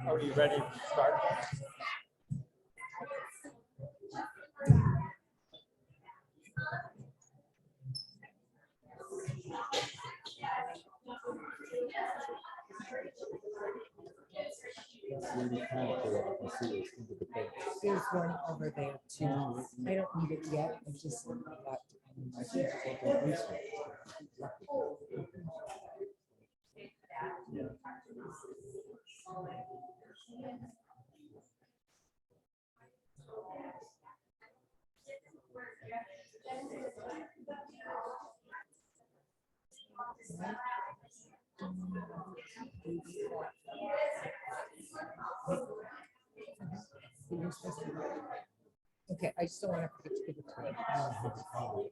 Are you ready to start? There's one over there too. I don't need it yet. I just got. Okay, I just don't want to forget to give it to you.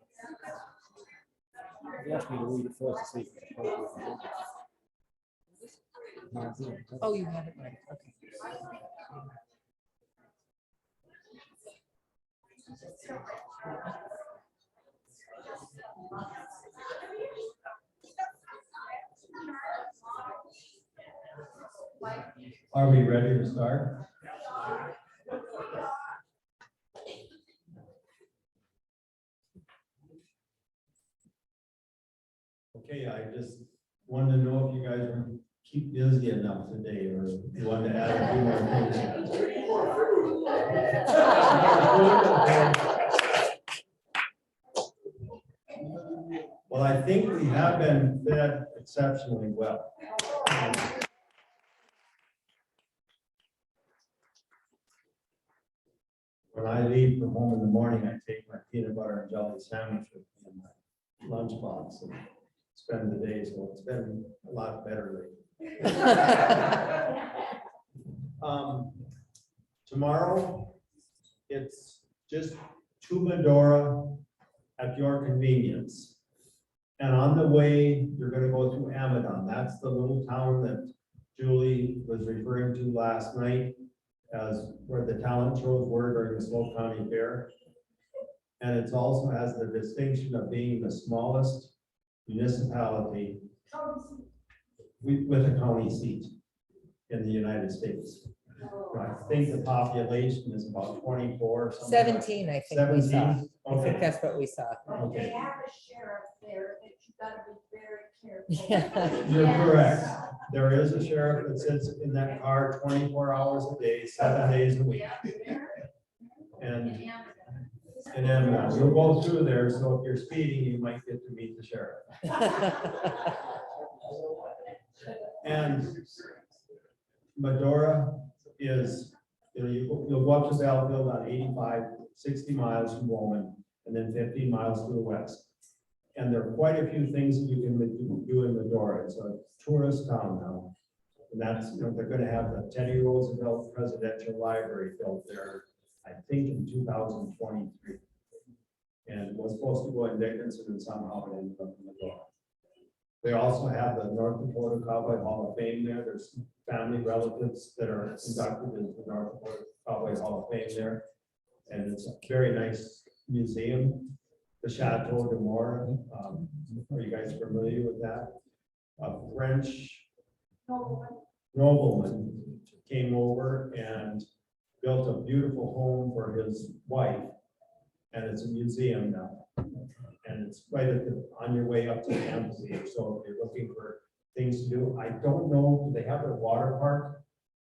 You asked me to read it first to see if Oh, you have it right. Okay. Are we ready to start? Okay, I just wanted to know if you guys are keep busy enough today, or you want to add a few more things. Well, I think we have been fed exceptionally well. When I leave from home in the morning, I take my peanut butter and jelly sandwich with me in my lunchbox and spend the day, so it's been a lot better lately. Tomorrow, it's just to Medora at your convenience. And on the way, you're going to go through Amadon. That's the little town that Julie was referring to last night as where the talent shows were during the Slow County Fair. And it also has the distinction of being the smallest municipality with a county seat in the United States. I think the population is about 24. 17, I think we saw. 17? I think that's what we saw. Okay. They have a sheriff there that you gotta be very careful. Yeah. You're correct. There is a sheriff that sits in that car 24 hours a day, 7 days a week. And you'll go through there, so if you're speeding, you might get to meet the sheriff. And Medora is, you'll go up to Belleville on 85, 60 miles from Bowman, and then 15 miles to the west. And there are quite a few things that you can do in Medora. It's a tourist town now. And that's, they're going to have the Teddy Roosevelt Presidential Library built there, I think in 2023. And it was supposed to go in Dickinson, and somehow it ended up in Medora. They also have the North Dakota Cowboy Hall of Fame there. There's family relatives that are inducted into the North Dakota Cowboy Hall of Fame there. And it's a very nice museum. The Chateau de Moore, are you guys familiar with that? A French nobleman came over and built a beautiful home for his wife, and it's a museum now. And it's right at on your way up to the amphitheater. So if you're looking for things to do, I don't know, do they have their water park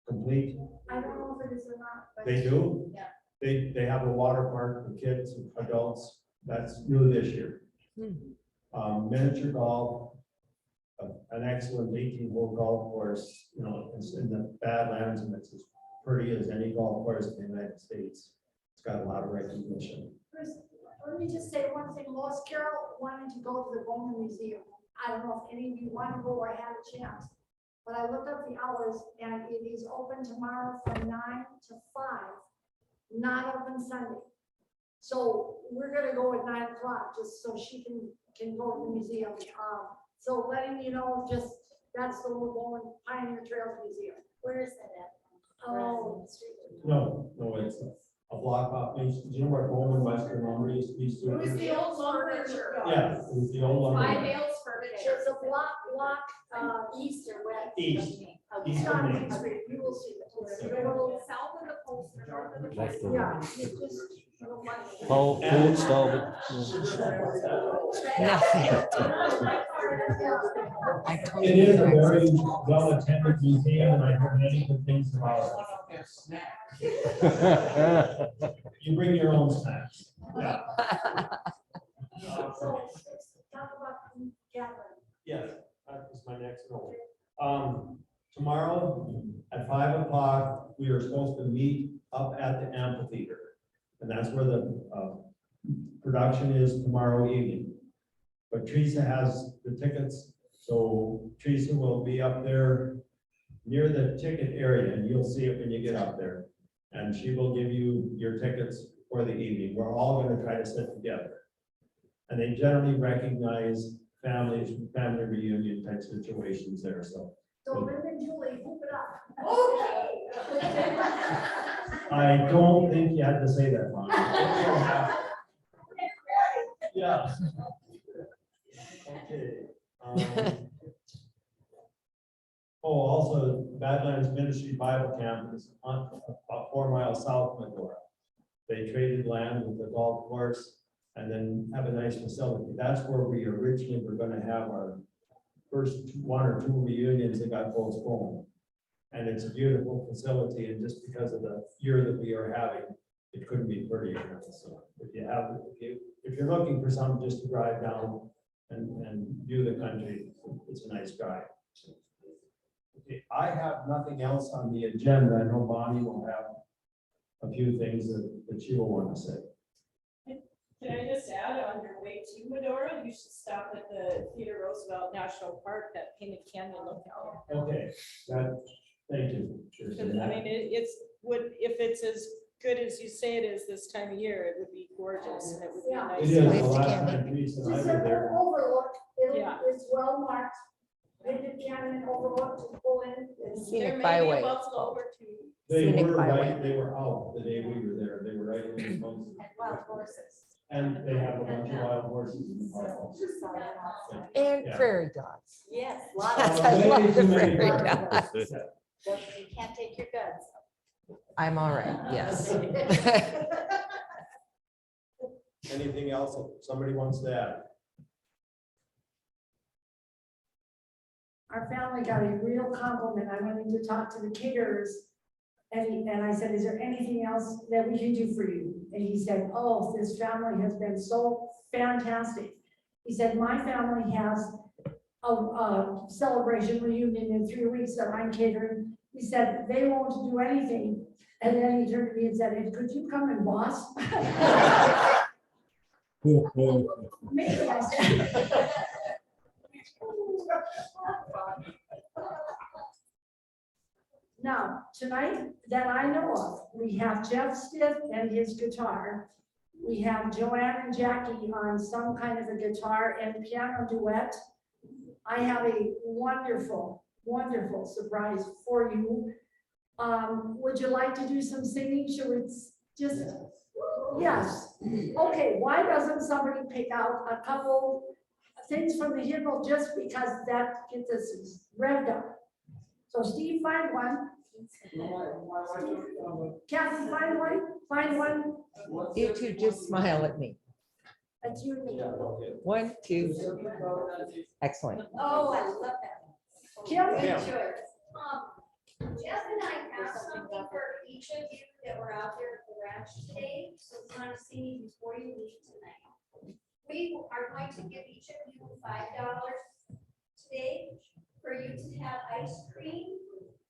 complete? I don't know if it is or not. But They do? Yeah. They have a water park for kids and adults. That's new this year. Miniature golf, an excellent 18-hole golf course. You know, it's in the Badlands, and it's as pretty as any golf course in the United States. It's got a lot of recognition. Chris, let me just say one thing. Lois Carroll wanted to go to the Bowman Museum. I don't know if any of you want to go or had a chance, but I looked up the hours, and it is open tomorrow from 9 to 5, not open Sunday. So we're gonna go at 9 o'clock just so she can go to the museum. So letting you know, just that's the little Bowman Pioneer Trails Museum. Where is that at? Oh, No, it's a block off. Do you know where Bowman Western Lumber used to be? it was the old lumber. Yeah, it was the old lumber. Bales furniture. So east or west. East. It's East not of Main Main. Street, you will see it. So go a little south of the post or north of the That's post. the Yeah, it's just a little money. Food stall. Nothing. I It totally is a agree. very well-attended museum, and I heard many good things about it. You bring your own snacks. Yeah. So let's talk about gathering. Yes, that is my next goal. Tomorrow at 5 o'clock, we are supposed to meet up at the amphitheater. And that's where the production is tomorrow evening. But Teresa has the tickets, so Teresa will be up there near the ticket area, and you'll see it when you get up there. And she will give you your tickets for the evening. We're all gonna try to sit together. And they generally recognize families, family reunion type situations there, so. So Linda and Julie, hoop it up. I don't think you had to say that, Mom. Yeah. Okay. Oh, also Badlands Ministry Bible Camp is on about 4 miles south of Medora. They traded land with the golf course and then have a nice facility. That's where we originally were gonna have our first 1 or 2 reunions that got postponed. And it's a beautiful facility, and just because of the year that we are having, it couldn't be prettier. So if you're looking for something just to drive down and view the country, it's a nice drive. Okay, I have nothing else on the agenda. I know Bonnie will have a few things that she will want to say. Can I just add, on your way to Medora, you should stop at the Theodore Roosevelt National Park, that Painted Canyon lookout. Okay, thank you. Because, I mean, if it's as good as you say it is this time of year, it would be gorgeous, and it would be Yeah. nice. It is, the Nice last candy. time Teresa and I Just were a there. overlook, Yeah. it's well marked. Painted Canyon overlook to pull in. There Scenic may be byway. a buffalo or two. They Scenic were byway. right, they were out the day we were there. They were right in the most. Wild horses. And they have a bunch of wild horses in the park also. And Yeah. prairie dogs. Yes, Yes, Uh, I way love the too many prairie wild dogs. horses. you can't take your guns. I'm all right, yes. Anything else that somebody wants to add? Our family got a real compliment. I went in to talk to the caterers. And I said, is there anything else that we can do for you? And he said, oh, this family has been so fantastic. He said, my family has a celebration reunion in 3 weeks that I'm catering. He said, they won't do anything. And then he turned to me and said, "Hey, could you come and boss?" Maybe I said. Now, tonight, that I know of, we have Jeff Stith and his guitar. We have Joanne and Jackie on some kind of a guitar and piano duet. I have a wonderful, wonderful surprise for you. Would you like to do some singing? Should we just, yes. Okay, why doesn't somebody pick out a couple things from the hymnal just because that gets us revved up? So Steve, find one. Kathy, find one. Find one. You two just smile at me. That's you and me. 1, 2. Excellent. Oh, I love that. Kim? Sure. Jeff and I have something for each of you that were out there at the ranch today, so it's not a scene before you leave tonight. We are going to give each of you $5 today for you to have ice cream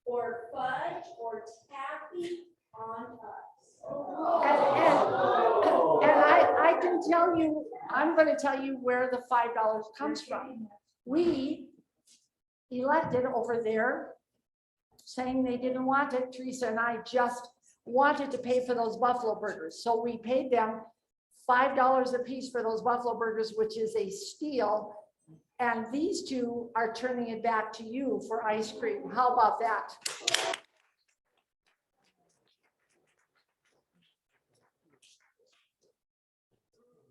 or fudge or taffy on us. And I can tell you, I'm gonna tell you where the $5 comes from. We elected over there saying they didn't want it. Teresa and I just wanted to pay for those buffalo burgers. So we paid them $5 a piece for those buffalo burgers, which is a steal. And these two are turning it back to you for ice cream. How about that?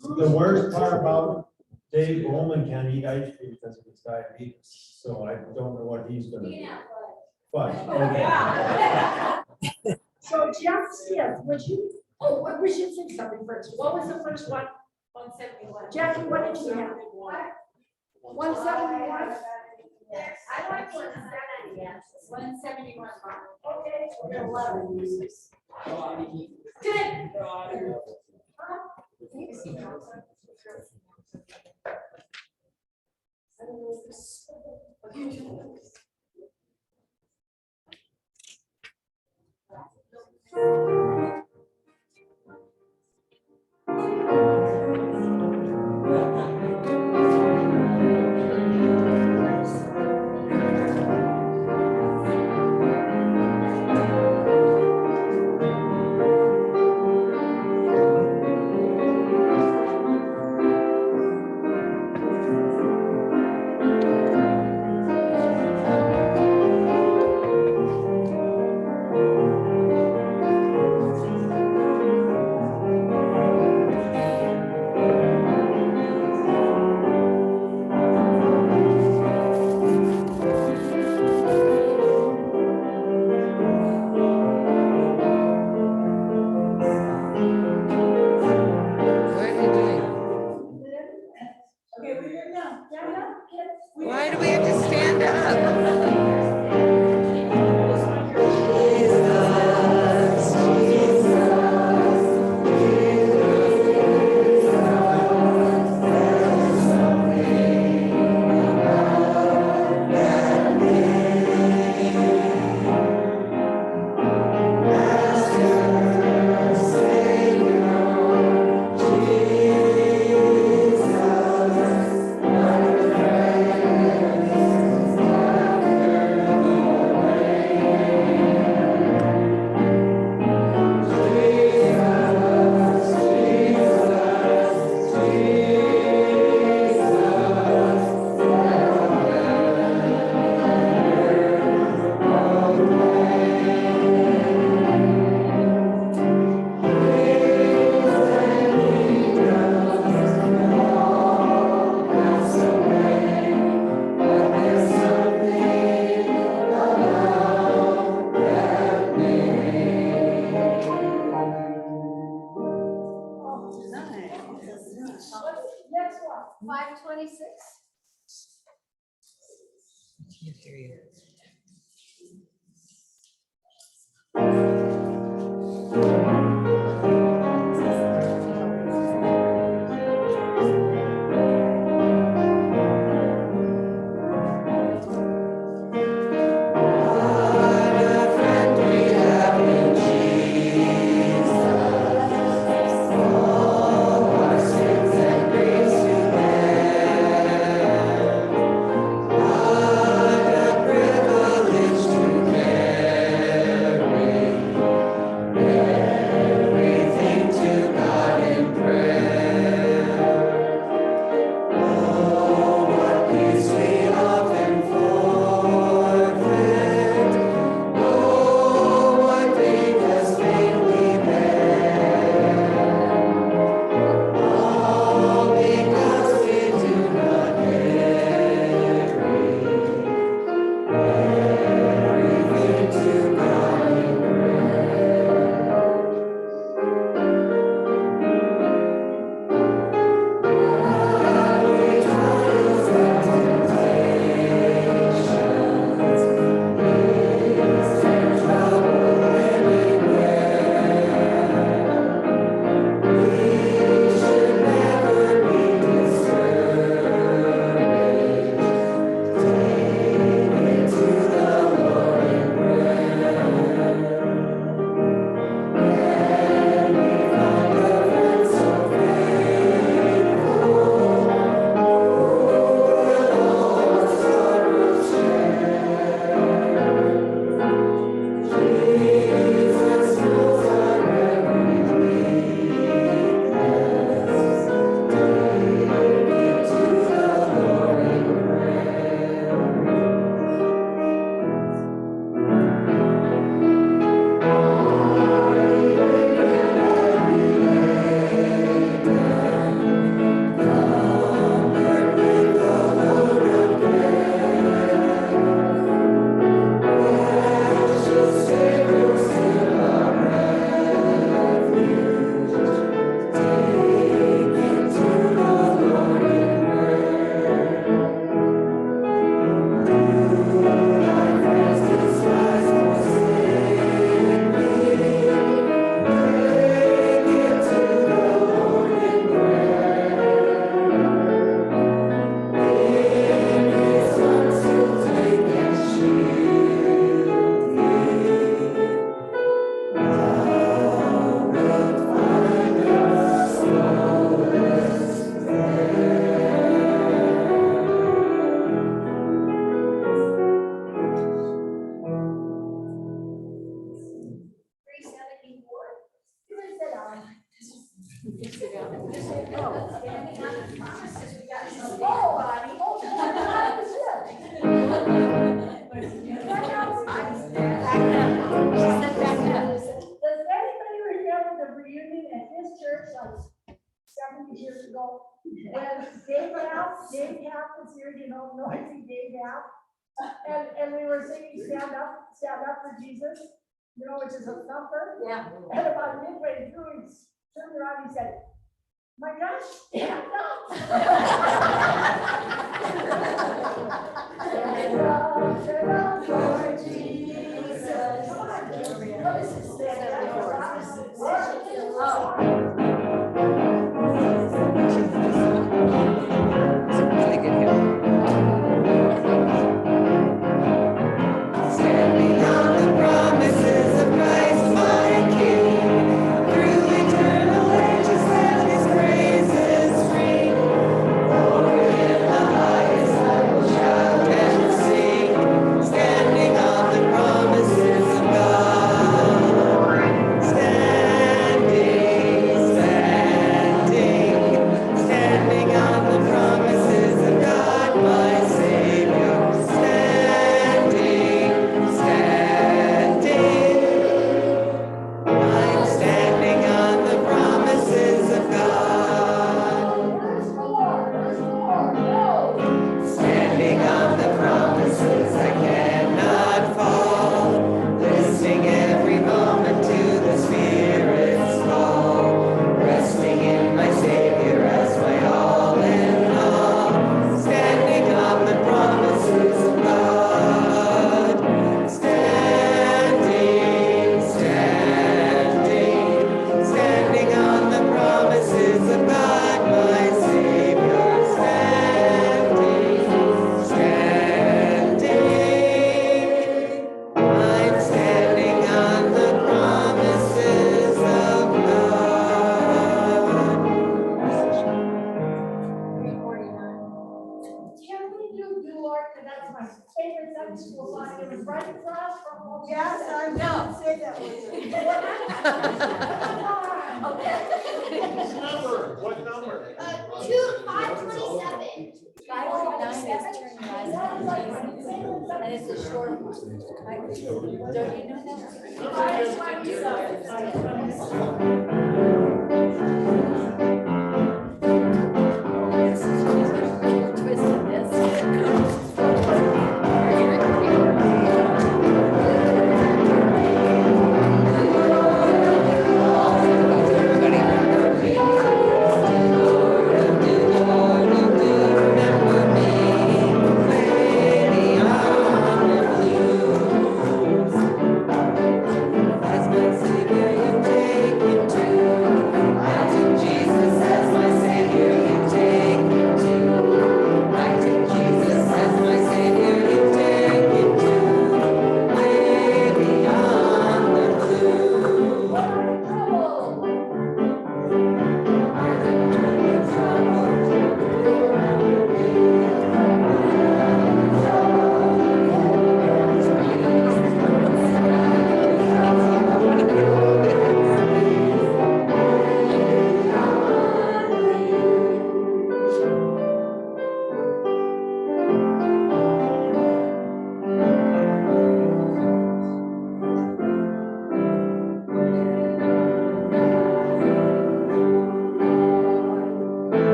The worst part about Dave Bowman can't eat ice cream because of his diabetes, so I don't know what he's gonna do. Yeah, But, Oh, okay. yeah. So Jeff Stith, would you, oh, we should say something first. What was the first one? 171. Jackie, what did you have? 171? Yes, I like 170, yes, 171. Okay, we're 11. Good. What are you doing? Okay, we're good now. Yeah, yeah, okay. Why do we have to stand up? Next one, 526. Can't hear you. What a Dave Haff was here, you know, noisy Dave Haff. And we were singing stand up for Jesus, you know, which is a thumper. Yeah. And about midway through, he turned around, he said, my gosh, stand up. Stand up for Jesus. Come on, what is this? Stand up for Jesus. It's a really good hit. Standing on the promises of Christ my King, through eternal ages let His praises ring. For in the highest I will shout and sing, standing on the promises of God. Standing, standing on the promises of God my Savior. Standing, I'm standing on the promises of God. Standing on the promises I cannot fall. Listening every moment to the Spirit's call. Resting in my Savior as my all in all. Standing on the promises of God. Standing on the promises of God, my Savior. I'm standing on the promises of God. Can we do Lord, because that's my favorite Sunday school song, it was right across from. Yes, I know. Say that with What number? 527. 527. And it's a short one. Don't you know that? Twisted this. As my Savior you've taken to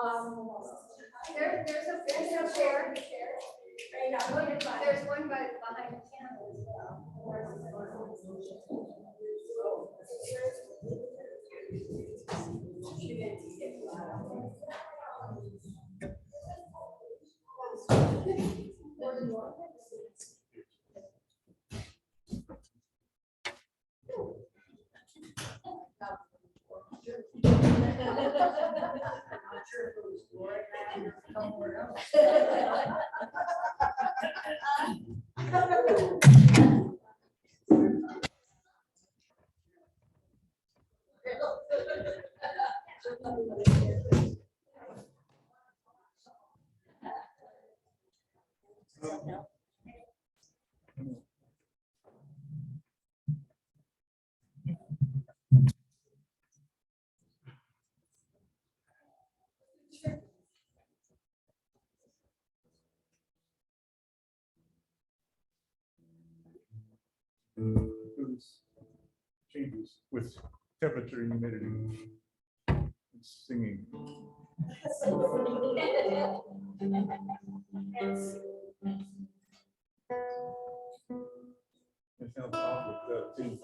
There's a chair. There's one behind the piano as well. Those changes with temperature and humidity. It's singing. It sounds awful too.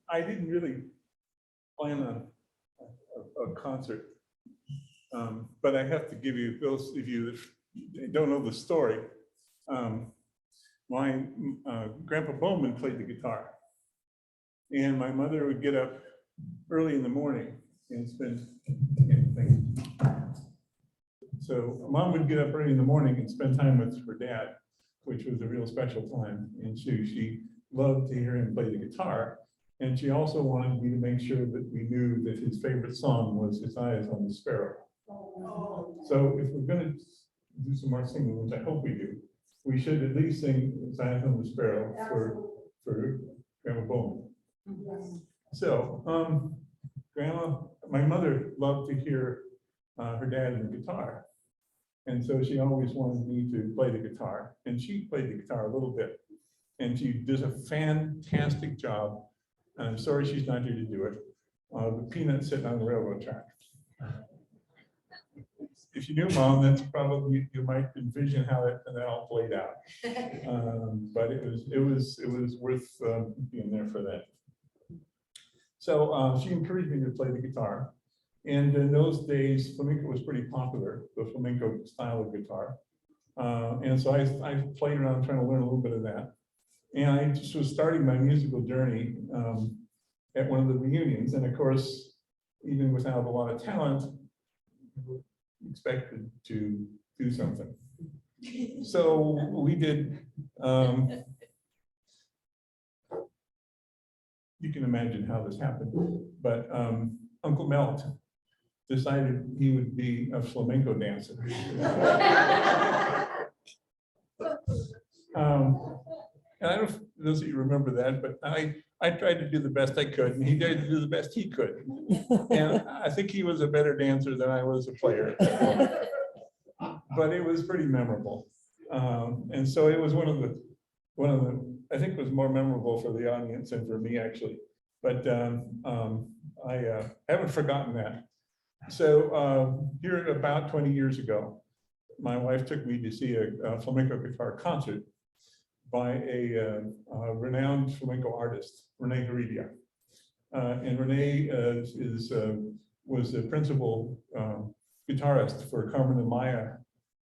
I didn't really plan a concert, but I have to give you, those of you that don't know the story, my Grandpa Bowman played the guitar, and my mother would get up early in the morning and spend anything. So Mom would get up early in the morning and spend time with her dad, which was a real special time, and she loved to hear him play the guitar. And she also wanted me to make sure that we knew that his favorite song was His Eyes on the Sparrow. So if we're gonna do some more singing, which I hope we do, we should at least sing His Eyes on the Sparrow for Grandma Bowman. So Grandma, my mother loved to hear her dad and the guitar. And so she always wanted me to play the guitar, and she played the guitar a little bit. And she does a fantastic job. And I'm sorry she's not here to do it. The peanut sitting on the railroad track. If you knew Mom, that's probably, you might envision how that all played out. But it was worth being there for that. So she encouraged me to play the guitar. And in those days, flamenco was pretty popular, the flamenco style of guitar. And so I played around trying to learn a little bit of that. And I just was starting my musical journey at one of the reunions. And of course, even without a lot of talent, expected to do something. So we did, you can imagine how this happened, but Uncle Melt decided he would be a flamenco dancer. And I don't know if those of you remember that, but I tried to do the best I could, and he tried to do the best he could. And I think he was a better dancer than I was a player. But it was pretty memorable. And so it was one of the, I think it was more memorable for the audience and for me actually. But I haven't forgotten that. So here about 20 years ago, my wife took me to see a flamenco guitar concert by a renowned flamenco artist, Rene Heredia. And Rene was the principal guitarist for Carmen and Maya,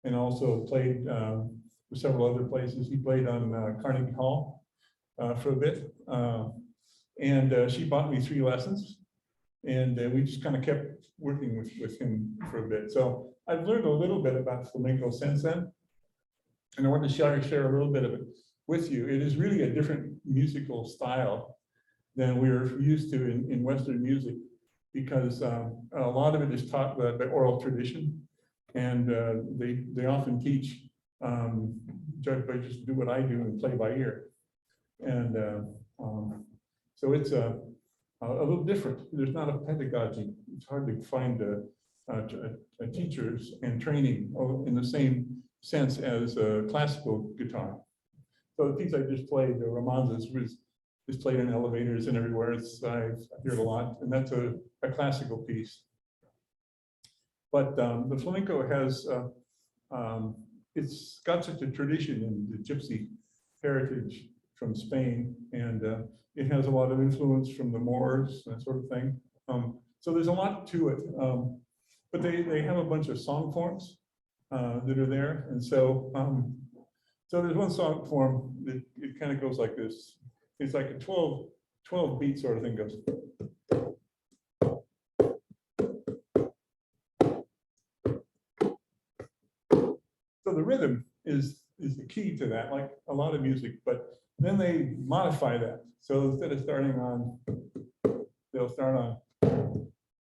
and also played for several other places. He played on Carnegie Hall for a bit. And she bought me 3 lessons, and we just kind of kept working with him for a bit. So I've learned a little bit about flamenco since then, and I want to share a little bit of it with you. It is really a different musical style than we're used to in Western music, because a lot of it is taught by oral tradition, and they often teach just do what I do and play by ear. And so it's a little different. There's not a pedagogy. It's hard to find teachers and training in the same sense as classical guitar. So the piece I just played, the romanzas, is played in elevators and everywhere. I hear it a lot, and that's a classical piece. But the flamenco has, it's got such a tradition in the gypsy heritage from Spain, and it has a lot of influence from the Moors, that sort of thing. So there's a lot to it, but they have a bunch of song forms that are there, and so so there's one song form that it kind of goes like this. It's like a 12 beat sort of thing, goes. So the rhythm is the key to that, like a lot of music, but then they modify that. So instead of starting on, they'll start on,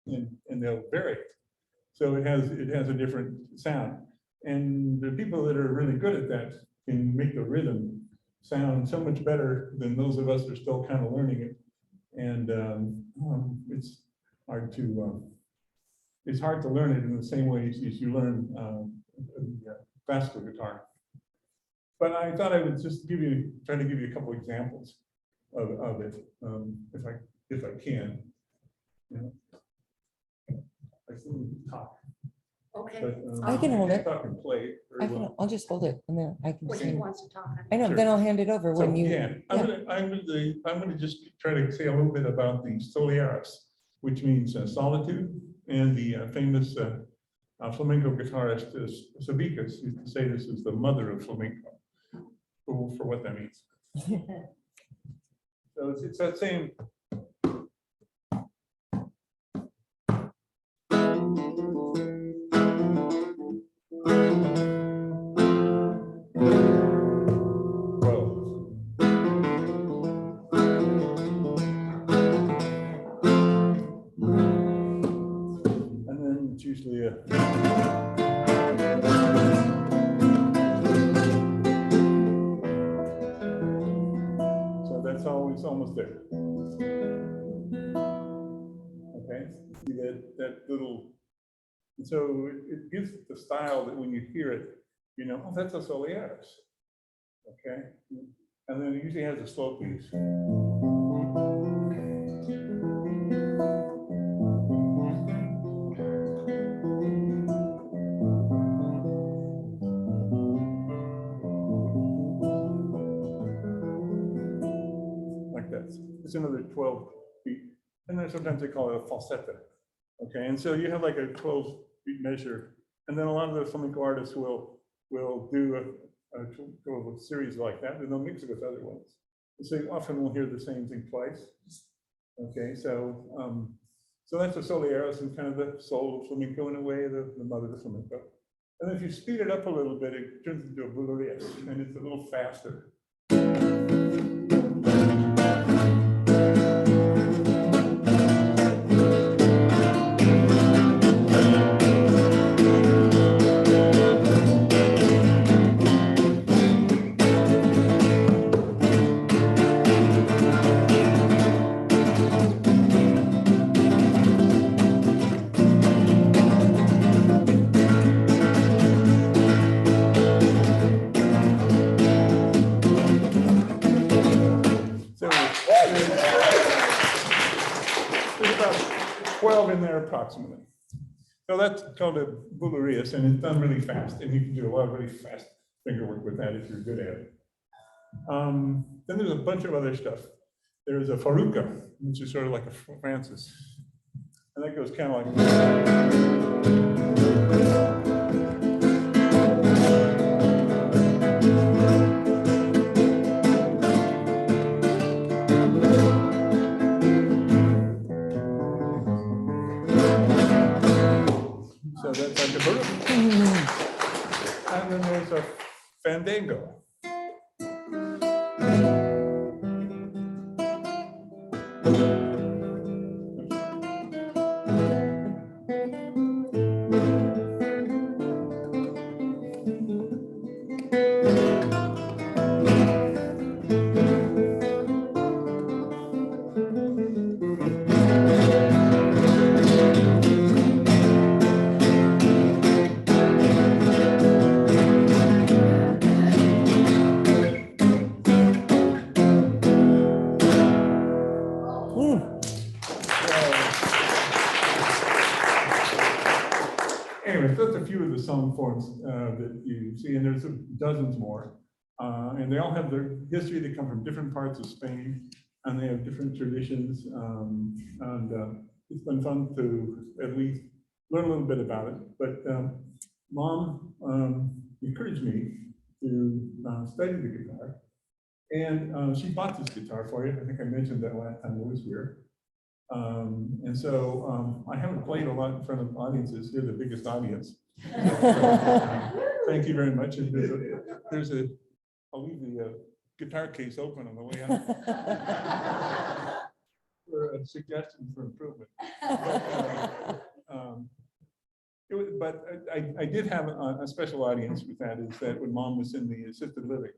and they'll vary it. So it has a different sound. And the people that are really good at that can make the rhythm sound so much better than those of us that are still kind of learning it. And it's hard to learn it in the same way as you learn classical guitar. But I thought I would just try to give you a couple examples of it, if I can. You know, I still talk. Okay. But, I can hold it. Talk and play very well. I'll just hold it and then I can Well, he sing. wants to talk. I know, Sure. then I'll hand it over when So, you. yeah, I'm gonna just try to say a little bit about the soleares, which means solitude, and the famous flamenco guitarist Sabicas used to say this is the mother of flamenco, for what that means. So it's that same. Usually so that's always almost there. Okay, see that little, and so it gives it the style that when you hear it, you know, oh, that's a soleares. Okay, and then it usually has a slow piece. It's another 12 beat, and then sometimes they call it a falsetta. Okay, and so you have like a 12 beat measure, and then a lot of the flamenco artists will do a series like that, and they'll mix it with other ones. So you often will hear the same thing twice. Okay, so so that's the soleares and kind of the soul of flamenco in a way, the mother of flamenco. And if you speed it up a little bit, it turns into a bulerías, and it's a little faster. approximately. So that's called a boulerius, and it's done really fast, and you can do a lot of really fast finger work with that if you're good at it. Then there's a bunch of other stuff. There's a faruka, which is sort of like a Francis. And that goes kind of like. So that's like a faruka. And then there's a fandango. Anyway, so that's a few of the song forms that you see, and there's dozens more. And they all have their history. They come from different parts of Spain, and they have different traditions. It's been fun to at least learn a little bit about it. But Mom encouraged me to study the guitar. And she bought this guitar for you. I think I mentioned that last time I was here. And so I haven't played a lot in front of audiences. You're the biggest audience. Thank you very much. And I'll leave the guitar case open on the way out for a suggestion for improvement. But I did have a special audience with that, is that when Mom was in the assisted living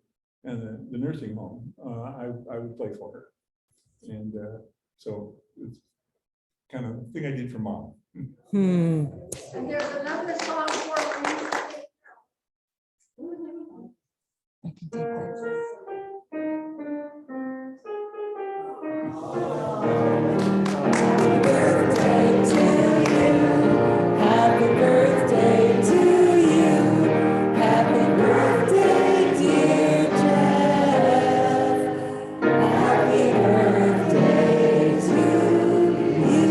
and the nursing home, I would play for her. And so it's kind of thing I did for Mom. And there's another song for you. I can take that. Happy birthday to you. Happy birthday, dear Jeff. Happy birthday to you.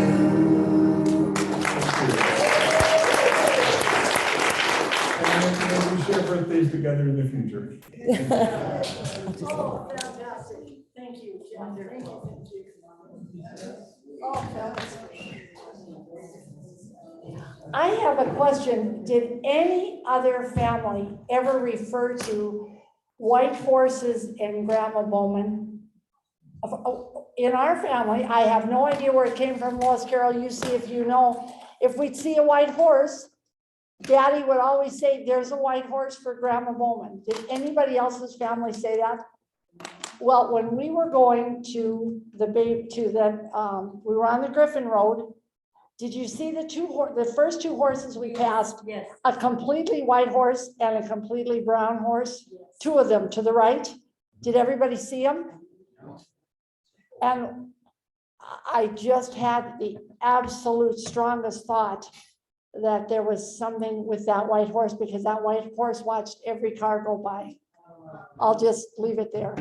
And we share birthdays together in the future. Oh, fantastic. Thank you, Jeff. Thank you. Oh, fantastic. I have a question. Did any other family ever refer to white horses and Grandma Bowman? In our family, I have no idea where it came from, Lois Carol, you see if you know. If we'd see a white horse, Daddy would always say, there's a white horse for Grandma Bowman. Did anybody else's family say that? Well, when we were going to we were on the Griffin Road. Did you see the first two horses we passed? Yes. A completely white horse and a completely brown horse, two of them to the right. Did everybody see them? And I just had the absolute strongest thought that there was something with that white horse, because that white horse watched every car go by. I'll just leave it there.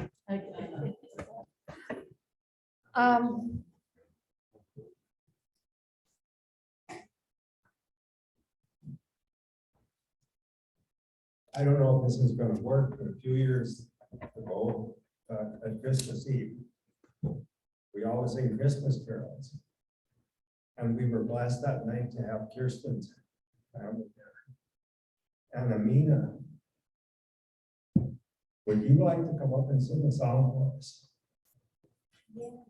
I don't know if this is gonna work, but a few years ago, at Christmas Eve, we always sing Christmas carols. And we were blessed that night to have Kirsten's family there. And Amina, would you like to come up and sing a song for us?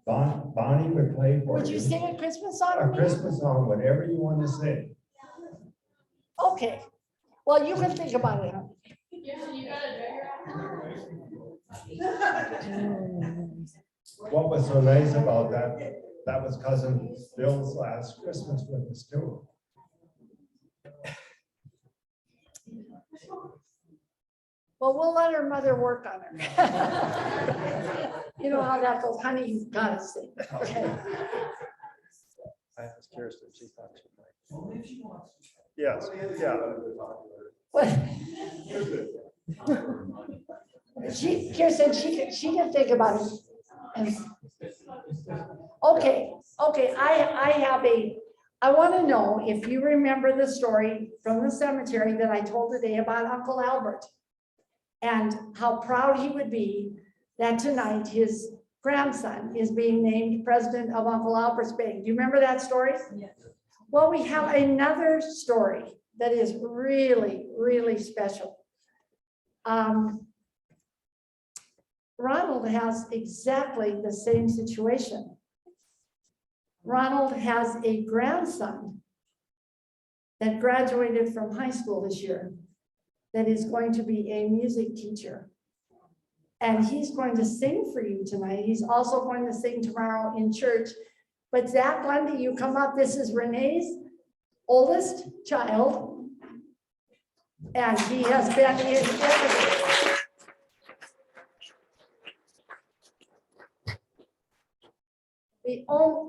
Bonnie would play for you. Would you sing a Christmas song? A Amina? Christmas song, whatever you want to sing. Okay, well, you can think about it. What was so nice about that? That was cousin Bill's last Christmas with us too. Well, we'll let her mother work on her. You know how that goes, honey, you've got to sing. Okay. I asked Kirsten, she thought she might. Yes, yeah. Kirsten, she can think about it. And- Okay, I want to know if you remember the story from the cemetery that I told today about Uncle Albert. And how proud he would be that tonight his grandson is being named president of Uncle Albert's Bank. Do you remember that story? Yes. Well, we have another story that is really, really special. Ronald has exactly the same situation. Ronald has a grandson that graduated from high school this year that is going to be a music teacher. And he's going to sing for you tonight. He's also going to sing tomorrow in church. But Zach Lunde, you come up. This is Renee's oldest child. And he has been in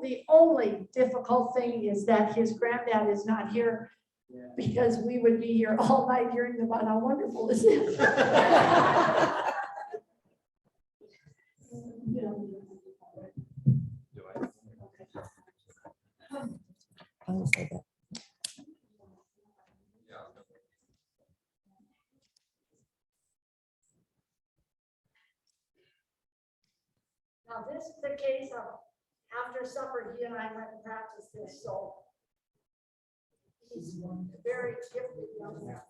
the only difficult thing is that his granddad is not here, because we would be here all night hearing about how wonderful this is. I will say that. Now, this is the case of after supper, he and I went and practiced this, so he's very gifted young man.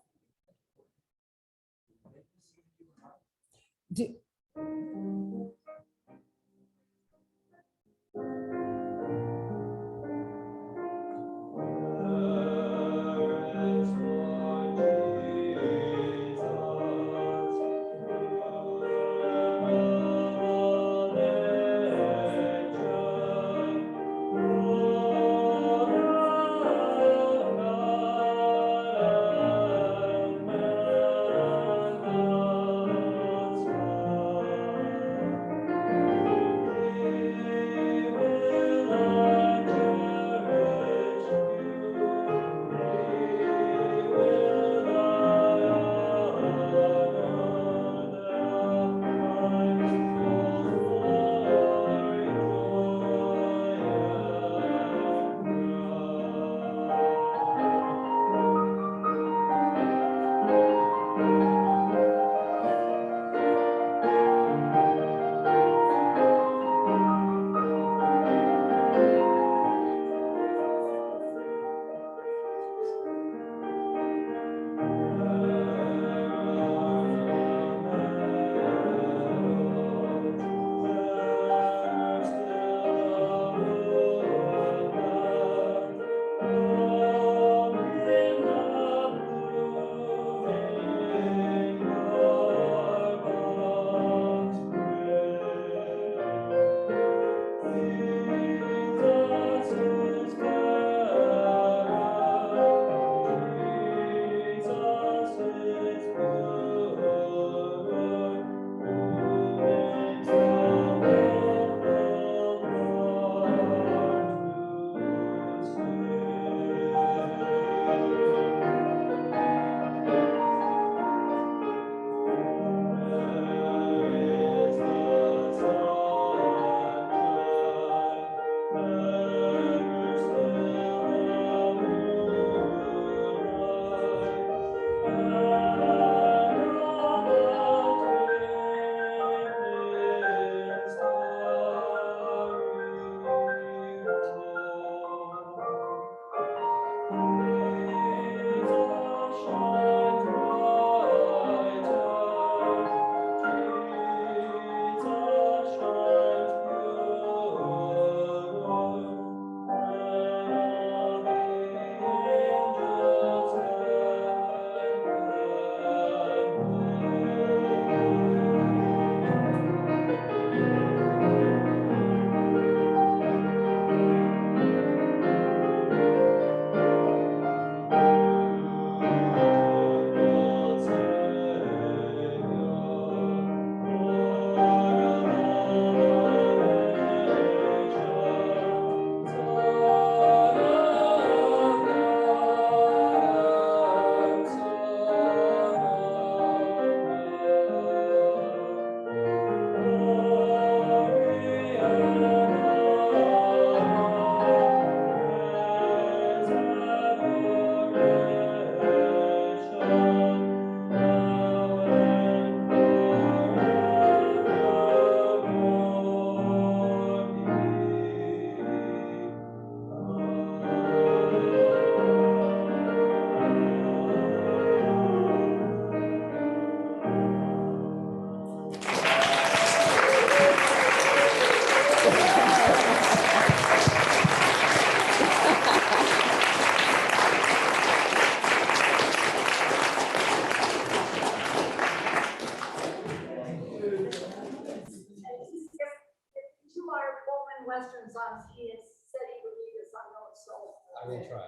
will try.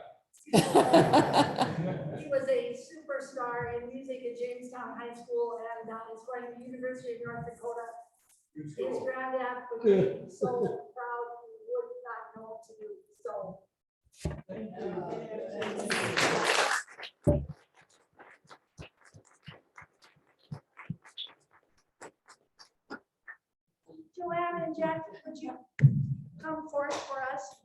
He was a superstar in music at Jamestown High School and is going to the University of North Dakota. His granddad would be so proud, he would not know what to do, so. Joanne and Jack, would you come forth for us?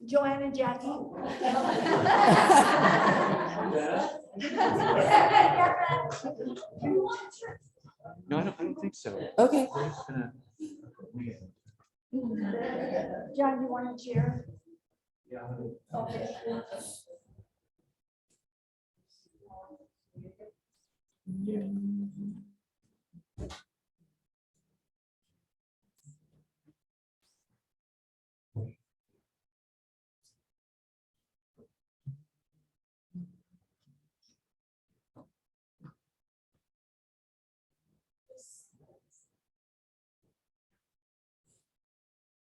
Joanne and Jackie. No, I don't think so. Okay. John, you want to chair? Yeah. Okay.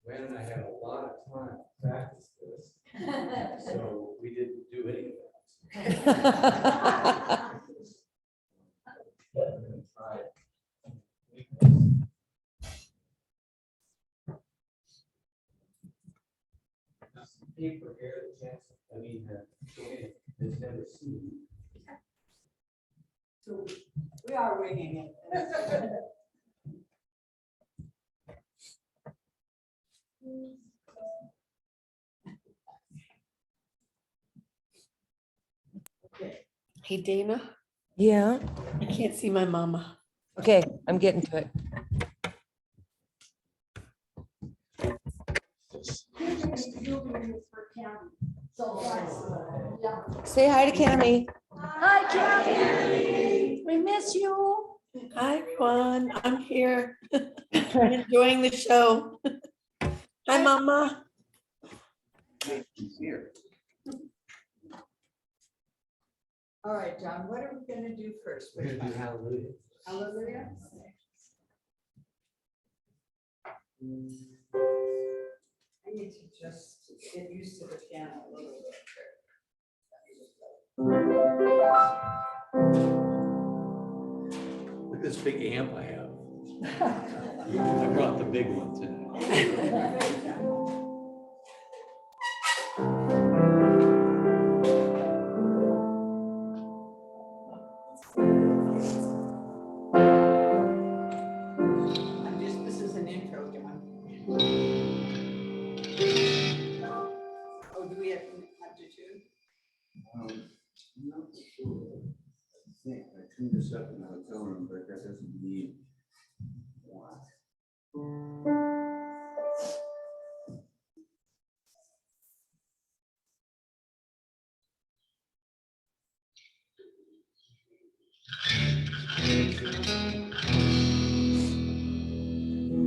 Joanne and I had a lot of time to practice this, so we didn't do any of that. Paper here, the chance, Joanne has never seen. We are winging it. Hey, Dana, Yeah, I can't see my mama. okay, I'm getting to it. Say hi to Cammy. Hi, Jackie. We miss you. Hi, everyone. I'm here. I'm enjoying the show. Hi, mama. Here. All right, John, what are we gonna do first? We're gonna do hallelujah. Hallelujah. I need to just get used to the piano a little bit. Look at this big amp I have. I brought the big one today. This is an intro, John. Oh, do we have to tune? I'm not sure. I think I tuned this up in the hotel room, but that doesn't mean what.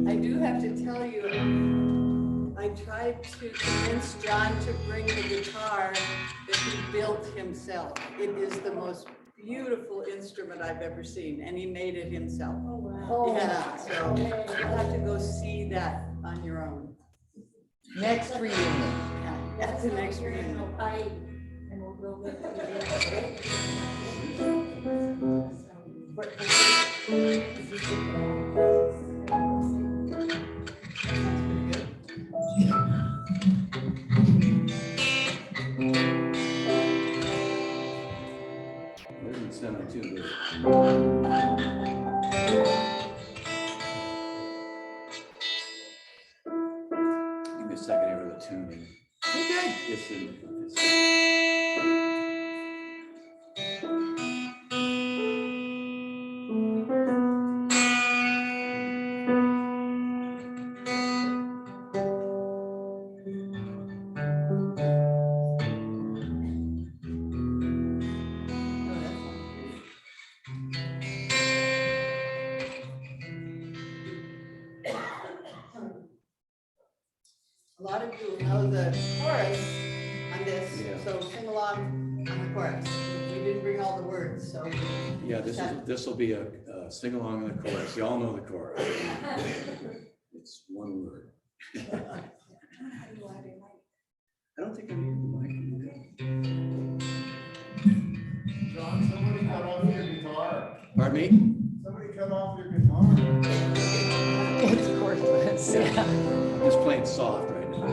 I do have to tell you, I tried to convince John to bring the guitar that he built himself. It is the most beautiful instrument I've ever seen, and he made it himself. Oh, wow. Yeah, so you'll have to go see that on your own. Next reunion. Yeah, that's the next reunion. And we'll go with Doesn't sound too good. Give me a second here with the tuning. It's in. A lot of you know the chorus on this, Yeah. so sing along on the chorus. We didn't bring all the words, so. Yeah, this will be a sing along in the chorus. You all know the chorus. It's one word. I don't think I need the mic. John, somebody cut off your guitar. Pardon me? Somebody cut off your guitar. It's worthless, yeah. I'm just playing soft right now.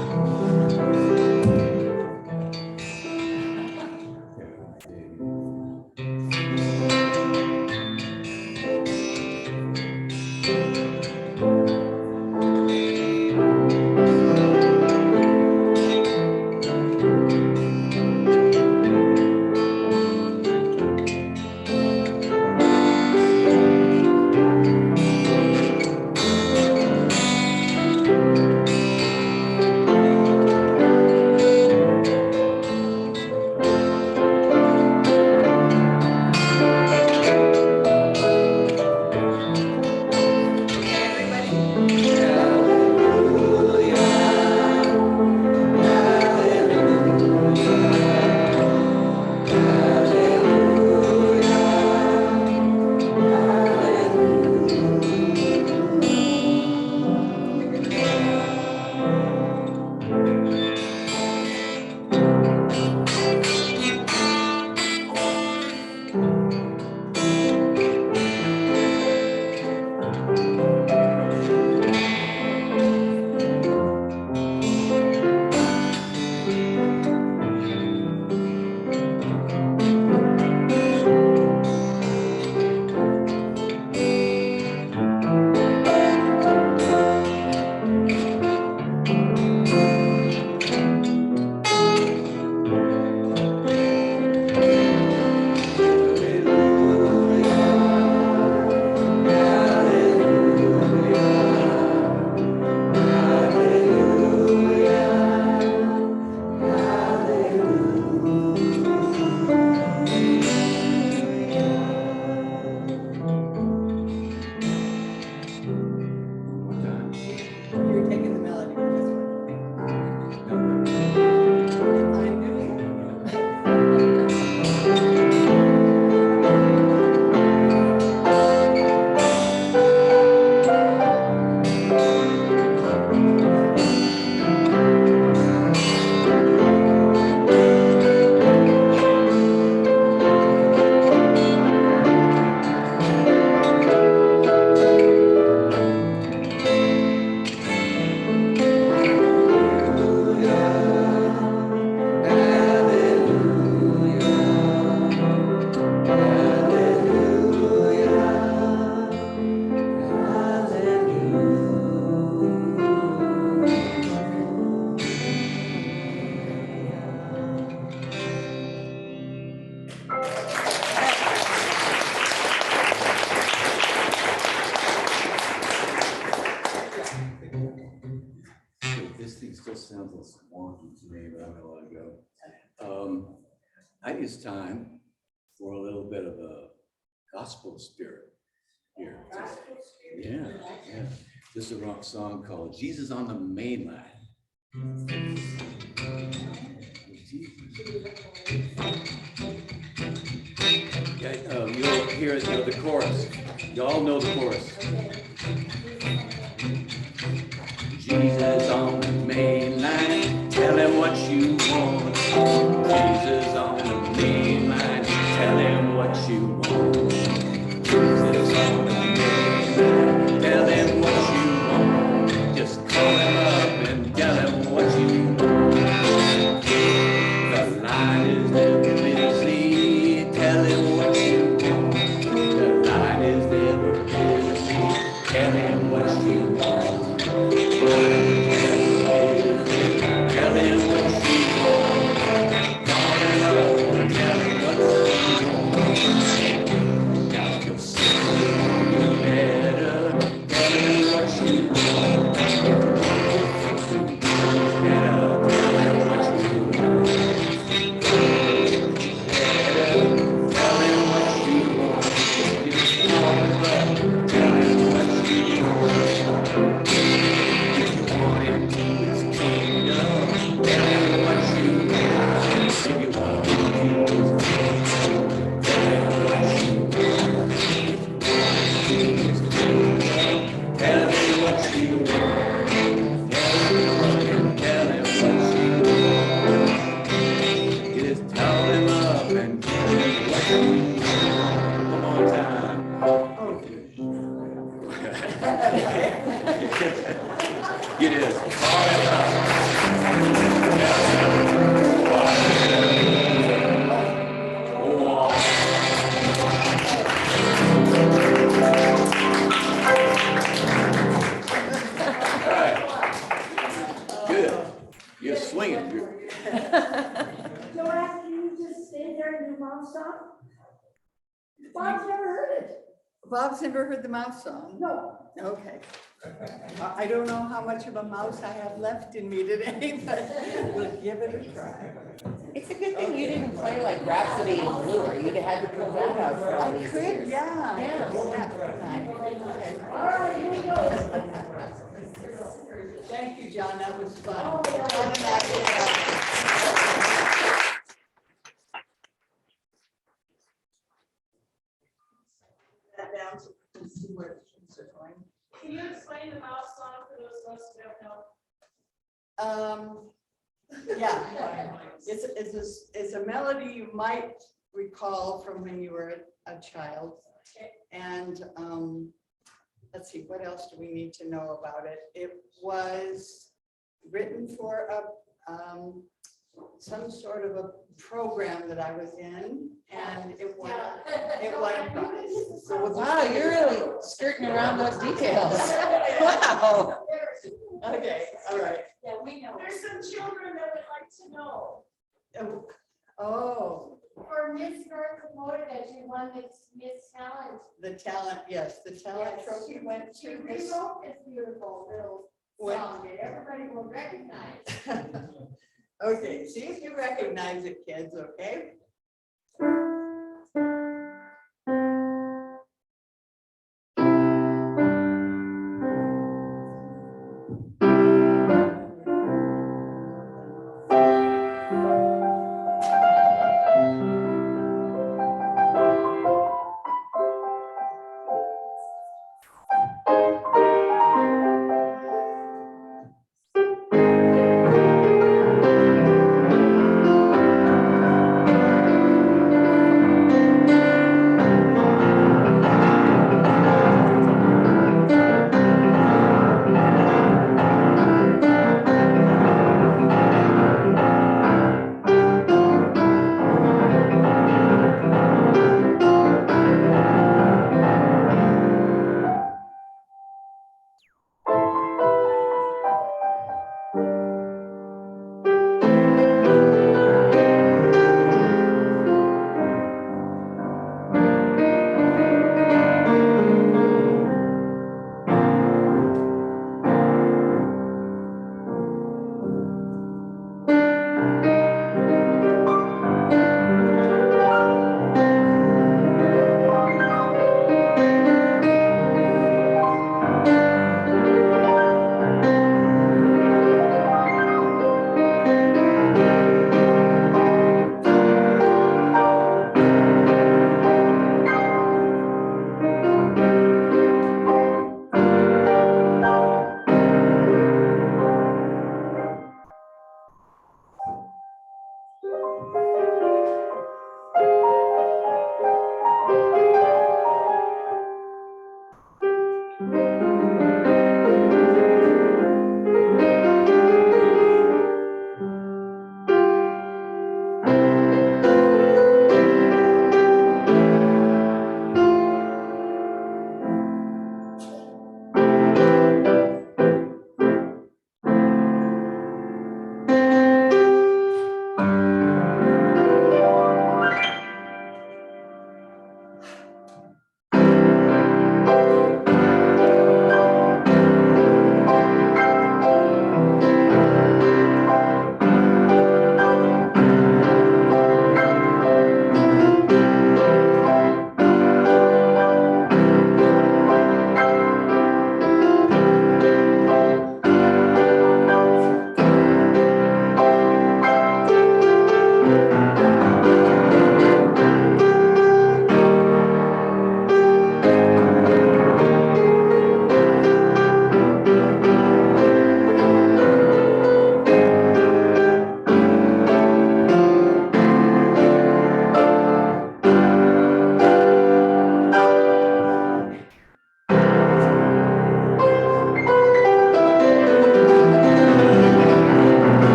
You're taking the melody for this one. I'm doing This thing still sounds a little wonky to me, but I'm gonna let it go. I think it's time for a little bit of a gospel spirit here. Yeah, yeah. This is a rock song called Jesus on the Mainland. Yeah, you'll hear the chorus. Y'all know the chorus. Jesus on the mainland, tell him what you want. Jesus on the mainland, tell him what you want. Jesus on the mainland, tell him what you want. Just call him up and tell him what you want. The line is never busy, tell him what you want. The line is never busy, swinging here. Joanne, can you just stay there and your mom stop? Bob's never heard it. Bob's never heard the mouse song. No. Okay. I don't know how much of a mouse I have left in me today, but we'll give it a try. It's a good thing you didn't play like Rhapsody in Blue, or you'd have had to pull that out for all I these could, years. yeah. Yeah. All right, here we go. Thank you, John, that was fun. Oh, yeah. That down so we can see where the kids are going. Can you explain the mouse song for those of us who don't know? Yeah, it's a melody you might recall from when you were a child. And let's see, what else do we need to know about it? It was written for some sort of a program that I was in, and it won a prize. So we'll Wow, you're really skirting around those details. Wow. Okay, all right. Yeah, we know. There's some children that would like to know. Oh, For Miss North Dakota, that you won this Miss Talent. the talent, yes, the talent Yes. trophy went She to this. rewrote this beautiful little song that everybody will recognize. Okay, see if you recognize it, kids, okay?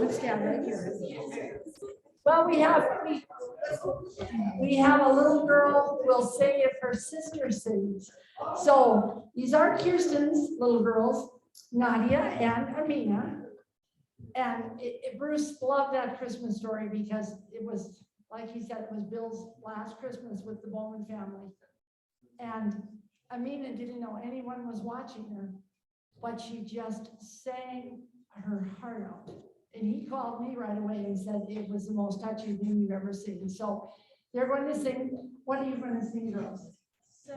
would stand right here. Well, we have a little girl who will say if her sister sings. So these are Kirsten's little girls, Nadya and Amina. And Bruce loved that Christmas story because it was, like he said, it was Bill's last Christmas with the Bowman family. And Amina didn't know anyone was watching her, but she just sang her heart out. And he called me right away and said it was the most touching thing you've ever seen. So they're going to sing. What are you going to sing, girls? So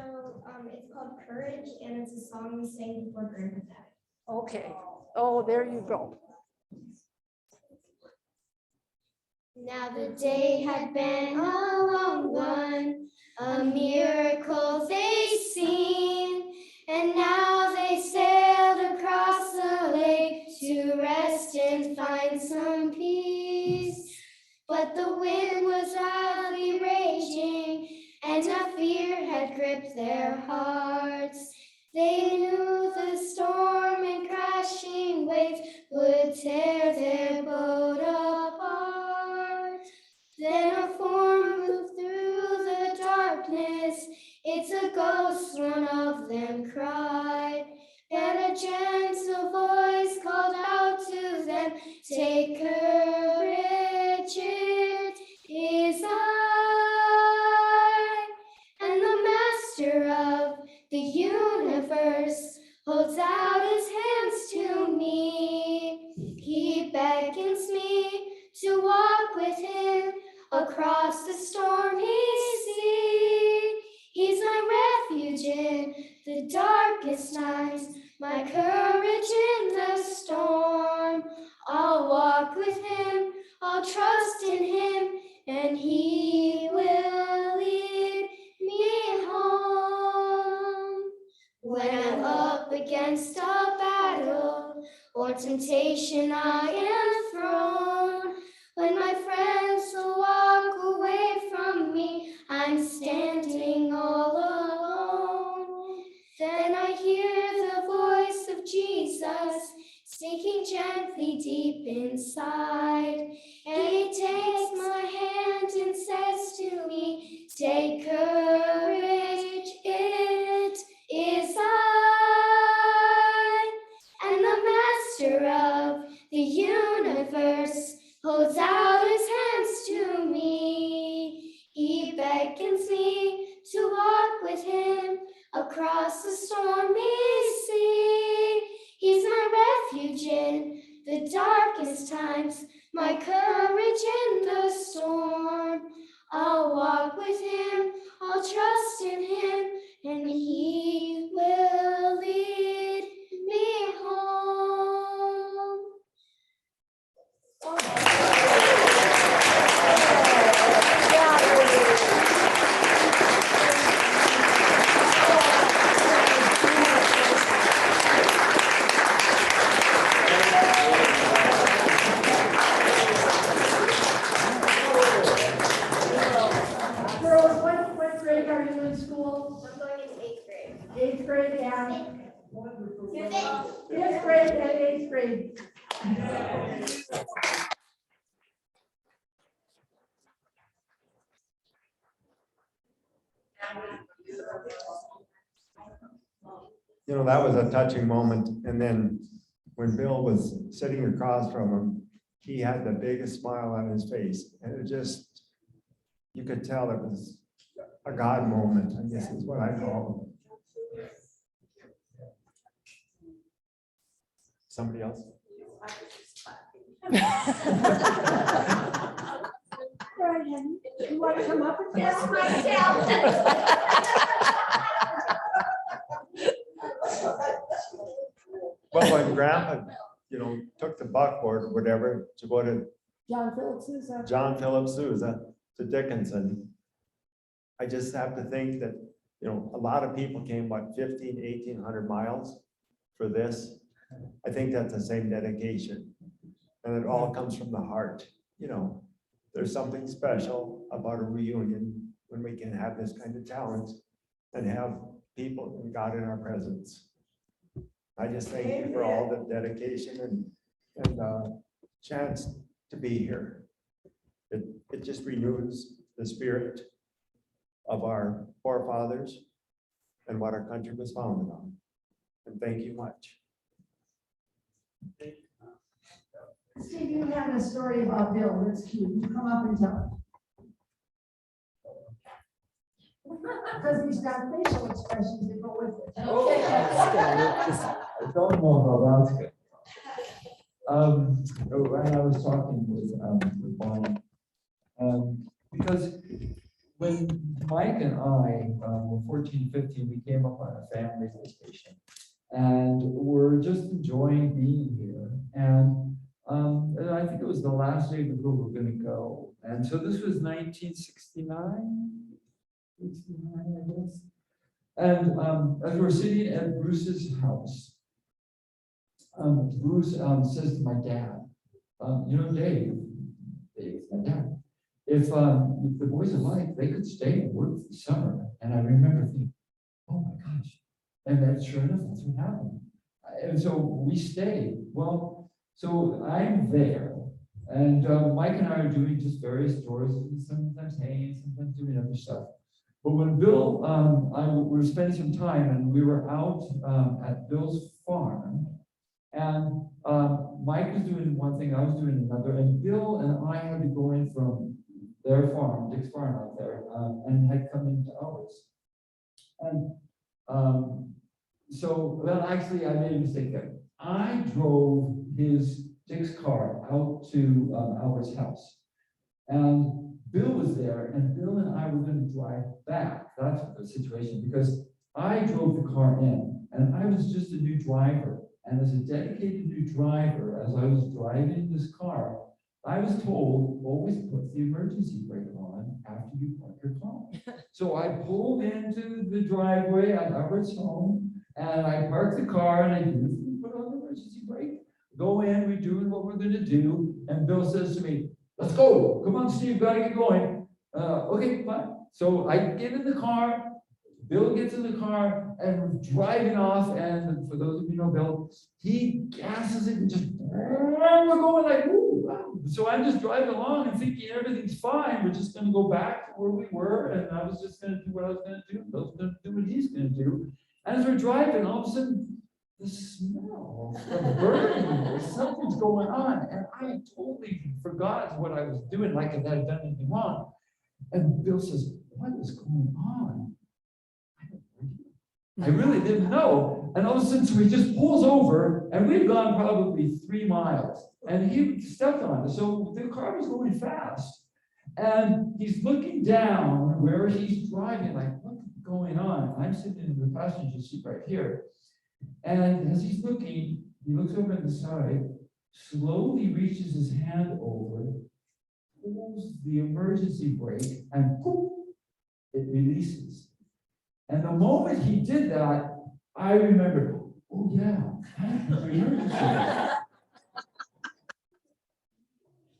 it's called Courage, and it's a song we sang before Grandma died. Okay. Oh, there you go. Now the day had been a long one, a miracle they seen, and now they sailed across the lake to rest and find some peace. But the wind was wildly raging, and a fear had gripped their hearts. They knew the storm and crashing waves would tear their boat apart. Then a form moved through the darkness. It's a ghost, one of them cried. And a gentle voice called out to them, take courage, it is I. And the master of the universe holds out his hands to me. He beckons me to walk with him across the stormy sea. He's my refuge in the darkest nights, my courage in the storm. I'll walk with him, I'll trust in him, and he will lead me home. When I'm up against a battle or temptation I am thrown, when my friends will walk away from me, I'm standing all alone. Then I hear the voice of Jesus speaking gently deep inside. And he takes my hand and says to me, take courage, it is I. And the master of the universe holds out his hands to me. He beckons me to walk with him across the stormy sea. He's my refuge in the darkest times, my courage in the storm. I'll walk with him, I'll trust in him, and he will lead me home. Girls, what grade are you in school? I'm going in 8th grade. 8th grade and You're 5th grade and 8th grade. You know, that was a touching moment. And then when Bill was sitting across from him, he had the biggest smile on his face. And it just, you could tell it was a God moment, I guess is what I call it. Somebody else? You want to come up and Yes, myself. Well, when Grandpa, took the buckboard or whatever to go to John Phillips Sousa. John Phillips Sousa to Dickinson, I just have to think that, a lot of people came, 1,800 miles for this. I think that's the same dedication. And it all comes from the heart. There's something special about a reunion when we can have this kind of talent and have people and God in our presence. I just thank you for all the dedication and chance to be here. It just renews the spirit of our forefathers and what our country was founded on. And thank you much. Steve, you had a story about Bill, that's cute, you come up and tell it. Because he's got facial expressions that go with it. I don't know how that's good. When I was talking with Bowman, because when Mike and I were 14, 15, we came up on a family vacation and we're just enjoying being here. And I think it was the last day before we were going to go. And so this was 1969, 69, I guess. And as we're sitting at Bruce's house, Bruce says to my dad, you know, Dave's my dad, if the boys are like, they could stay and work for the summer. And I remember thinking, oh my gosh. And then sure enough, that's what happened. And so we stayed. Well, so I'm there. And Mike and I are doing just various chores, sometimes haying, sometimes doing other stuff. But when Bill, we were spending some time and we were out at Bill's farm, and Mike was doing one thing, I was doing another, and Bill and I had to go in from their farm, Dick's farm out there, and had come into ours. And so, well, actually, I made a mistake there. I drove Dick's car out to Albert's house. And Bill was there, and Bill and I were going to drive back. That's the situation, because I drove the car in, and I was just a new driver. And as a dedicated new driver, as I was driving this car, I was told, always put the emergency brake on after you park your car. So I pulled into the driveway at Albert's home, and I parked the car, and I didn't put on the emergency brake. Go in, we're doing what we're going to do. And Bill says to me, let's go. Come on, Steve, gotta get going. Okay, fine. So I get in the car, Bill gets in the car, and we're driving off. And for those of you who know Bill, he gasses it and just, we're going like, ooh, wow. So I'm just driving along and thinking everything's fine. We're just gonna go back to where we were. And I was just gonna do what I was gonna do. Bill's gonna do what he's gonna do. And as we're driving, all of a sudden, the smell of burning, something's going on. And I totally forgot what I was doing, like I hadn't done anything wrong. And Bill says, what is going on? I really didn't know. And all of a sudden, so he just pulls over, and we've gone probably 3 miles. And he stepped on it. So the car was going fast. And he's looking down where he's driving, like, what's going on? I'm sitting in the passenger seat right here. And as he's looking, he looks over at the side, slowly reaches his hand over, pulls the emergency brake, and poof, it releases. And the moment he did that, I remembered, oh yeah, the emergency brake.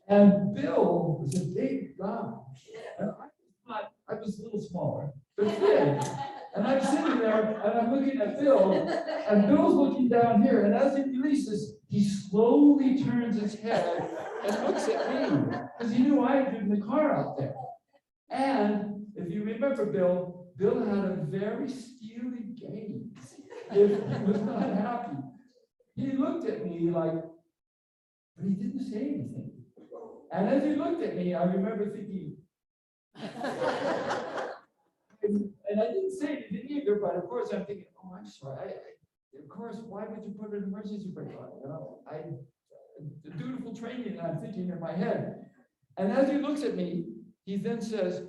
And Bill was a big guy. And I was a little smaller, but big. And I'm sitting there and I'm looking at Bill, and Bill's looking down here. And as he releases, he slowly turns his head and looks at me because he knew I had driven the car out there. And if you remember Bill had a very steely gaze. If he was not happy, he looked at me like, but he didn't say anything. And as he looked at me, I remember thinking, and I didn't say anything either, but of course I'm thinking, oh, I'm sorry. Of course, why would you put an emergency brake on? You know, the dutiful training that I'm thinking in my head. And as he looks at me, he then says,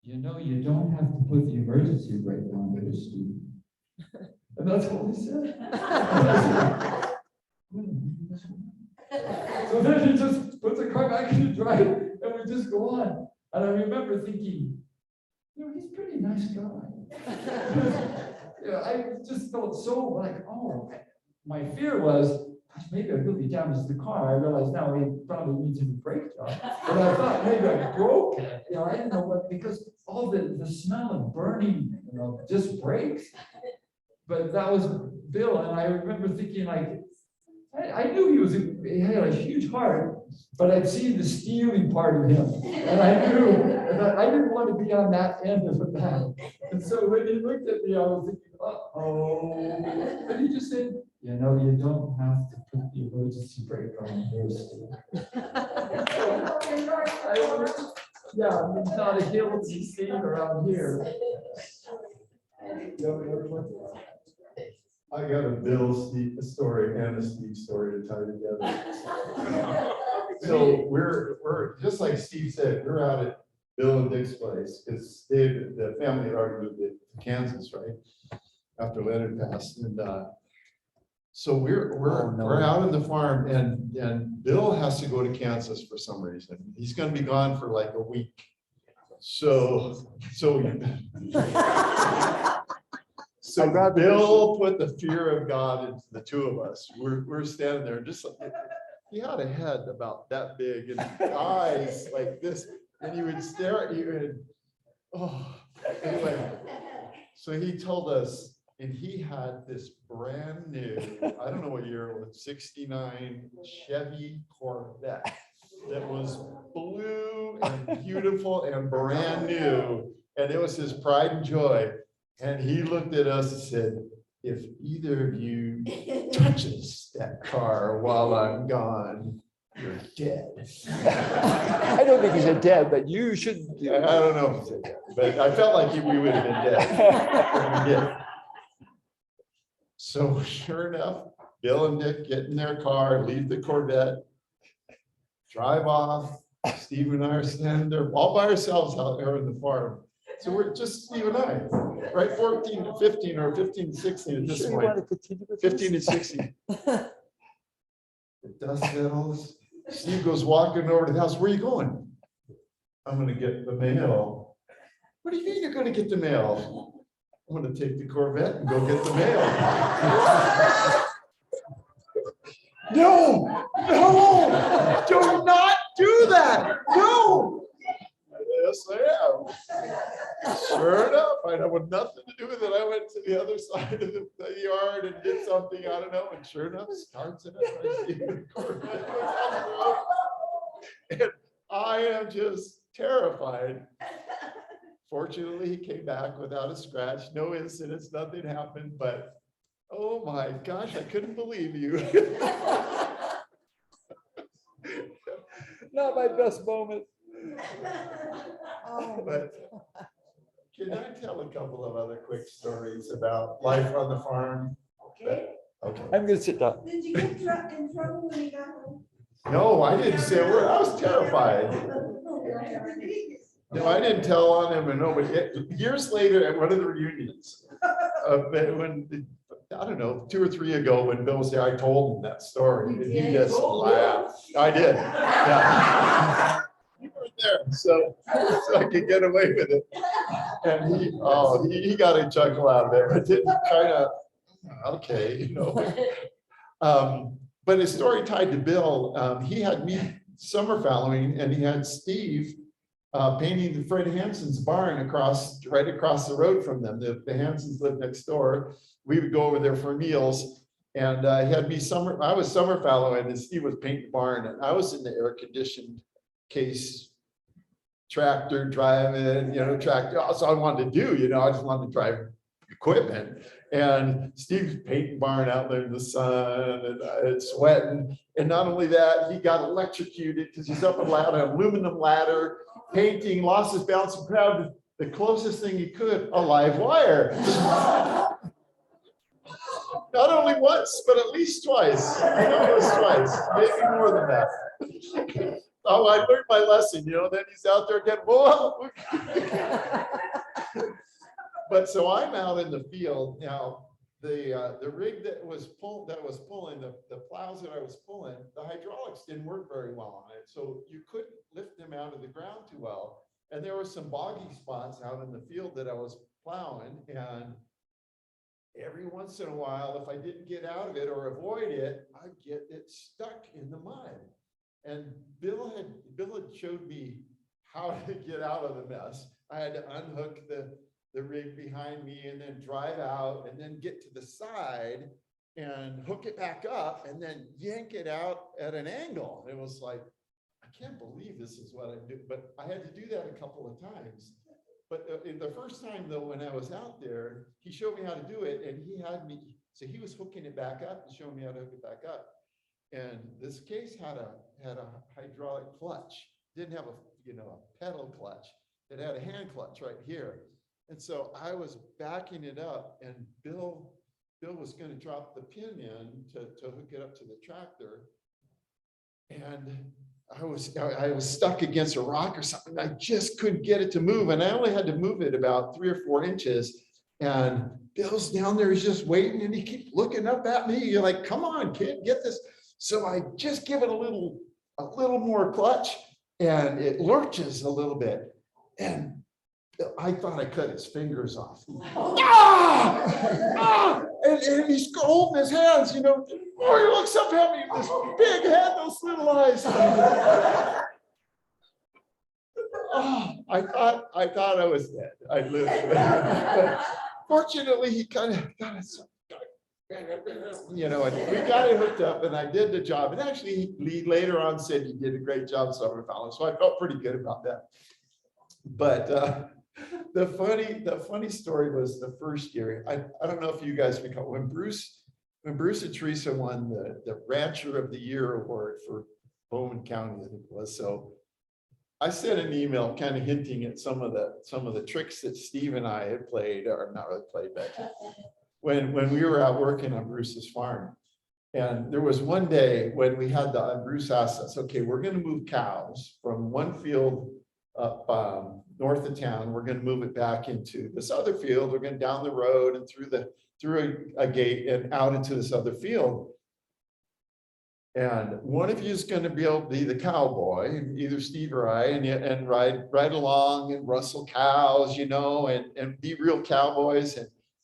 you know, you don't have to put the emergency brake on there, Steve. And that's what he said. So then he just puts the car back in the drive, and we just go on. And I remember thinking, you know, he's a pretty nice guy. You know, I just felt so like, oh, my fear was, gosh, maybe I really damaged the car. I realized now it probably needs a new brake job. But I thought maybe I broke it. You know, I didn't know what, because all the smell of burning, you know, just brakes. But that was Bill, and I remember thinking like, I knew he had a huge heart, but I'd seen the stealing part of him. And I knew that I didn't want to be on that end of that. And so when he looked at me, I was thinking, uh-oh. And he just said, you know, you don't have to put the emergency brake on here, Steve. Yeah, it's not a hill to be seen around here. I got a Bill Steve story and a Steve story to tie together. So we're just like Steve said, we're out at Bill and Dick's place because the family had already moved to Kansas, right? After Leonard passed, and so we're out on the farm, and Bill has to go to Kansas for some reason. He's going to be gone for like a week. So Bill put the fear of God into the two of us. We're standing there, just like he had a head about that big and eyes like this, and he would stare at you and anyway. So he told us, and he had this brand new, I don't know what year it was, 69 Chevy Corvette that was blue and beautiful and brand new, and it was his pride and joy. And he looked at us and said, if either of you touches that car while I'm gone, you're dead. I don't think he said dead, but you should. I don't know if he said that, but I felt like we would have been dead. We did. So sure enough, Bill and Dick get in their car, leave the Corvette, drive off. Steve and I are standing there all by ourselves out there in the farm. So we're just Steve and I, right? 14 to 15 or 15 to 16 at this point. 15 to 16. The dust settles. Steve goes walking over to the house. Where are you going? I'm going to get the mail. What do you mean you're going to get the mail? I'm going to take the Corvette and go get the mail. No, do not do that. No. Yes, I am. Sure enough, I know with nothing to do with it. I went to the other side of the yard and did something, I don't know, and sure enough, starts it up. I see the Corvette goes down the road. And I am just terrified. Fortunately, he came back without a scratch, no incidents, nothing happened, but oh my gosh, I couldn't believe you. Not my best moment. But can I tell a couple of other quick stories about life on the farm? Okay. Okay. I'm gonna sit down. Did you get in trouble when you got home? No, I didn't say a word. I was terrified. No, I didn't tell on him, and nobody. Years later, at one of the reunions, when I don't know, 2 or 3 ago, when Bill was there, I told him that story, and he just laughed. I did. Yeah. You weren't there, so I could get away with it. And he got a chuckle out of it, but didn't kind of okay, you know. But his story tied to Bill. He had me summer fallowing, and he had Steve painting Fred Hanson's barn right across the road from them. The Hansons lived next door. We would go over there for meals, and he had me I was summer fallowing, and Steve was painting the barn, and I was in the air conditioned case tractor driving, tractor. That's all I wanted to do, I just wanted to drive equipment. And Steve's painting barn out there in the sun, and it's sweating. And not only that, he got electrocuted because he's up a ladder, aluminum ladder, painting, lost his balance and grabbed the closest thing he could, a live wire. Not only once, but at least twice. I know it was twice, maybe more than that. Oh, I learned my lesson, then he's out there again. Whoa. But so I'm out in the field now. The rig that was pulling the plows that I was pulling, the hydraulics didn't work very well on it, so you couldn't lift them out of the ground too well. And there were some boggy spots out in the field that I was plowing, and every once in a while, if I didn't get out of it or avoid it, I'd get it stuck in the mud. And Bill had showed me how to get out of the mess. I had to unhook the rig behind me and then drive out and then get to the side and hook it back up and then yank it out at an angle. It was like, I can't believe this is what I do, but I had to do that a couple of times. But the first time though, when I was out there, he showed me how to do it, and he had me, so he was hooking it back up and showing me how to hook it back up. And this case had a hydraulic clutch, didn't have a pedal clutch. It had a hand clutch right here. And so I was backing it up, and Bill was going to drop the pin in to hook it up to the tractor. And I was stuck against a rock or something. I just couldn't get it to move. And I only had to move it about 3 or 4 inches. And Bill's down there, he's just waiting, and he keeps looking up at me. You're like, come on, kid, get this. So I just give it a little more clutch, and it lurches a little bit. And I thought I cut his fingers off. And he's holding his hands, you know. Oh, he looks up at me with this big head, those little eyes. Oh, I thought I was dead. I lived. But fortunately, he kind of got it, you know, and we got it hooked up, and I did the job. And actually, he later on said you did a great job, Summer Fallon. So I felt pretty good about that. But the funny story was the first year. I don't know if you guys recall when Bruce and Teresa won the Rancher of the Year award for Bowman County, I think it was. So I sent an email kind of hinting at some of the tricks that Steve and I had played, or not really played, but when we were out working on Bruce's farm. And there was one day when we had Bruce asked us, okay, we're going to move cows from one field up north of town. We're going to move it back into this other field. We're going down the road and through a gate and out into this other field. And one of you is going to be able to be the cowboy, either Steve or I, and ride along and rustle cows, you know, and be real cowboys.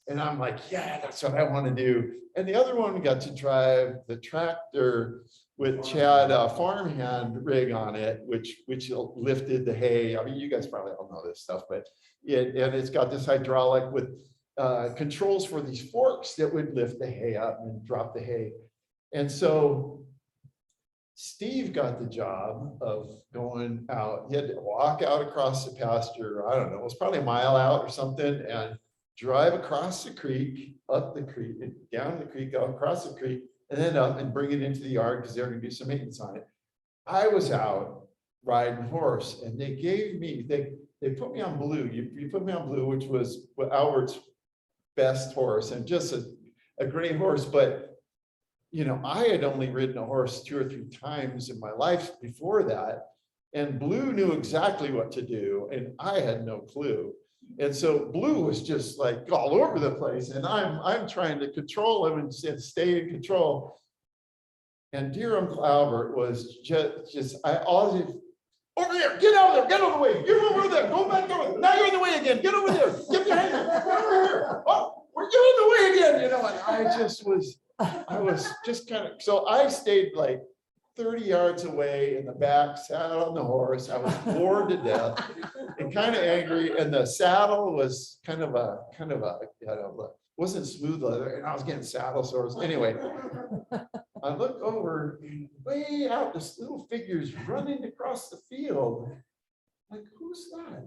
And I'm like, yeah, that's what I want to do. And the other one got to drive the tractor with Chad farmhand rig on it, which lifted the hay. I mean, you guys probably all know this stuff, but it's got this hydraulic with controls for these forks that would lift the hay up and drop the hay. And so Steve got the job of going out. He had to walk out across the pasture. I don't know, it was probably a mile out or something, and drive across the creek, up the creek, and down the creek, out across the creek, and then up and bring it into the yard because they're going to do some maintenance on it. I was out riding horse, and they gave me, they put me on Blue. You put me on Blue, which was Albert's best horse, and just a great horse. But you know, I had only ridden a horse 2 or 3 times in my life before that, and Blue knew exactly what to do, and I had no clue. And so Blue was just like all over the place, and I'm trying to control him and stay in control. And dear Uncle Albert was just over there, get out of there, get out of the way, get over there, go back over. Now you're in the way again, get over there, get behind me, get over here. Oh, you're in the way again, you know. And I was just kind of, so I stayed like 30 yards away in the back, sat on the horse. I was bored to death and kind of angry. And the saddle was kind of a, wasn't smooth leather, and I was getting saddle sores. Anyway, I look over, and way out, this little figure's running across the field. Like, who's that?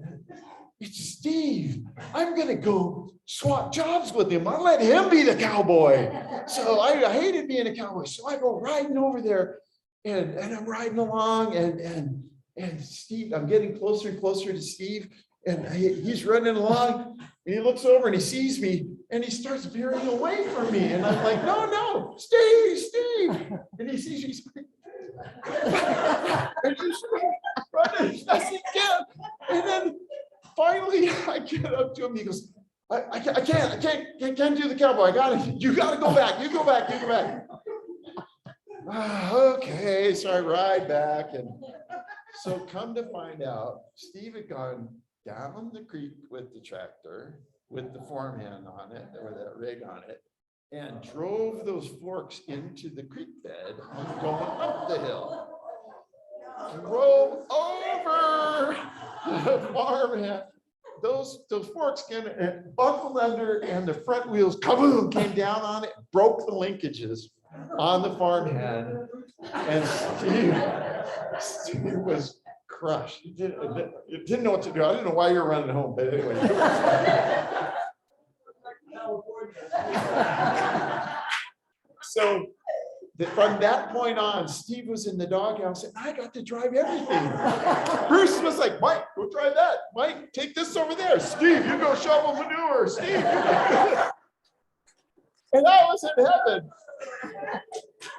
It's Steve. I'm gonna go swap jobs with him. I'll let him be the cowboy. So I hated being a cowboy. So I go riding over there, and I'm riding along, and Steve, I'm getting closer and closer to Steve, and he's running along, and he looks over and he sees me, and he starts veering away from me. And I'm like, no, Steve. And he sees me. And he's running as he can. And then finally I get up to him. He goes, I can't do the cowboy. I got it. You got to go back. You go back. Okay, so I ride back. And so come to find out, Steve had gone down the creek with the tractor, with the farmhand on it, or that rig on it, and drove those forks into the creek bed and going up the hill. Drove over the farmhand, those forks buckled under and the front wheels kaboom came down on it, broke the linkages on the farmhand. And Steve was crushed. He didn't know what to do. I didn't know why you were running home, but anyway. So from that point on, Steve was in the doghouse and I got to drive everything. Bruce was like, Mike, go drive that. Mike, take this over there. Steve, you go shovel manure. Steve, you go. And I was in heaven.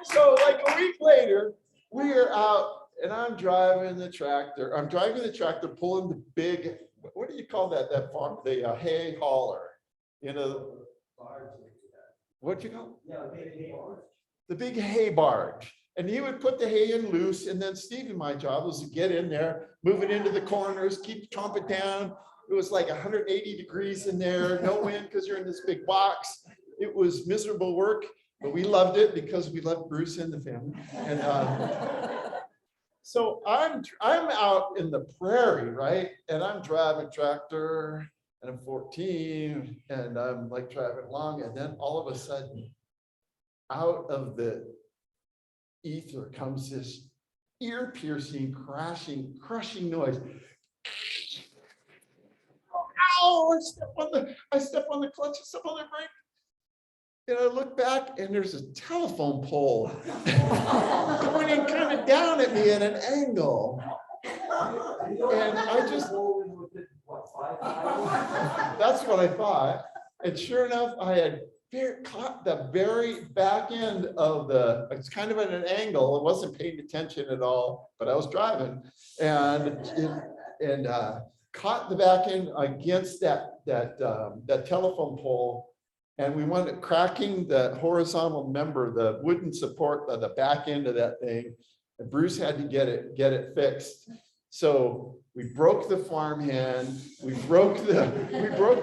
So like a week later, we are out and I'm driving the tractor. I'm driving the tractor, pulling the big, what do you call that farm, the hay hauler, you know? What'd you call it? Yeah, big hay barge. The big hay barge. And he would put the hay in loose. And then Steve and my job was to get in there, move it into the corners, keep chomp it down. It was like 180 degrees in there, no wind because you're in this big box. It was miserable work, but we loved it because we loved Bruce and the family. And so I'm out in the prairie, right? And I'm driving tractor and I'm 14 and I'm like driving along. And then all of a sudden, out of the ether comes this ear-piercing, crashing, crushing noise. Ow! I step on the clutch, I step on the brake. And I look back and there's a telephone pole pointing kind of down at me at an angle. And I just, that's what I thought. And sure enough, I had caught the very back end of it's kind of at an angle. I wasn't paying attention at all, but I was driving and caught the back end against that telephone pole. And we wound up cracking the horizontal member, the wooden support of the back end of that thing. And Bruce had to get it fixed. So we broke the farmhand, we broke the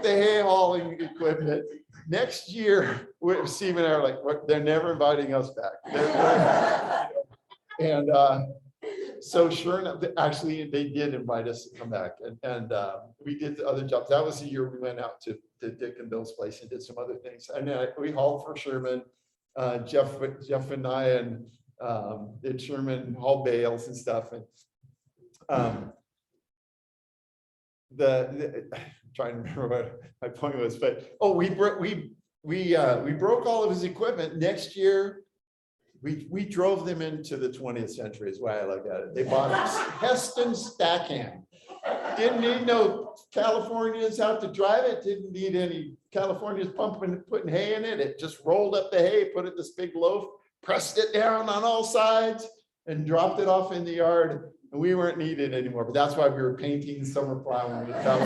hay hauling equipment. Next year, Steve and I are like, what, they're never inviting us back. And so sure enough, actually they did invite us to come back, and we did the other jobs. That was the year we went out to Dick and Bill's place and did some other things. And then we hauled for Sherman. Jeff and I and did Sherman haul bales and stuff. And I'm trying to remember what my point was, but we broke all of his equipment. Next year, we drove them into the 20th century is why I look at it. They bought a Heston Stackhand. Didn't need no Californians out to drive it. Didn't need any Californians putting hay in it. It just rolled up the hay, put it in this big loaf, pressed it down on all sides, and dropped it off in the yard. And we weren't needed anymore. But that's why we were painting, summer plowing, and things like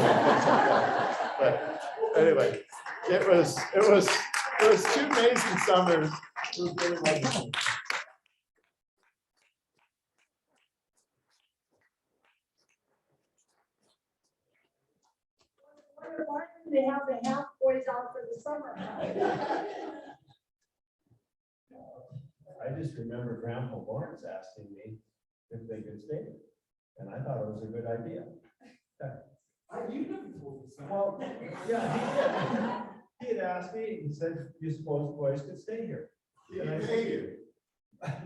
that. But anyway, it was 2 amazing summers. It was very wonderful. Why didn't they have the half boys out for the summer? I just remember Grandpa Lawrence asking me if they could stay, and I thought it was a good idea. Well, yeah, he did. He had asked me, he said, you suppose boys could stay here? And I said,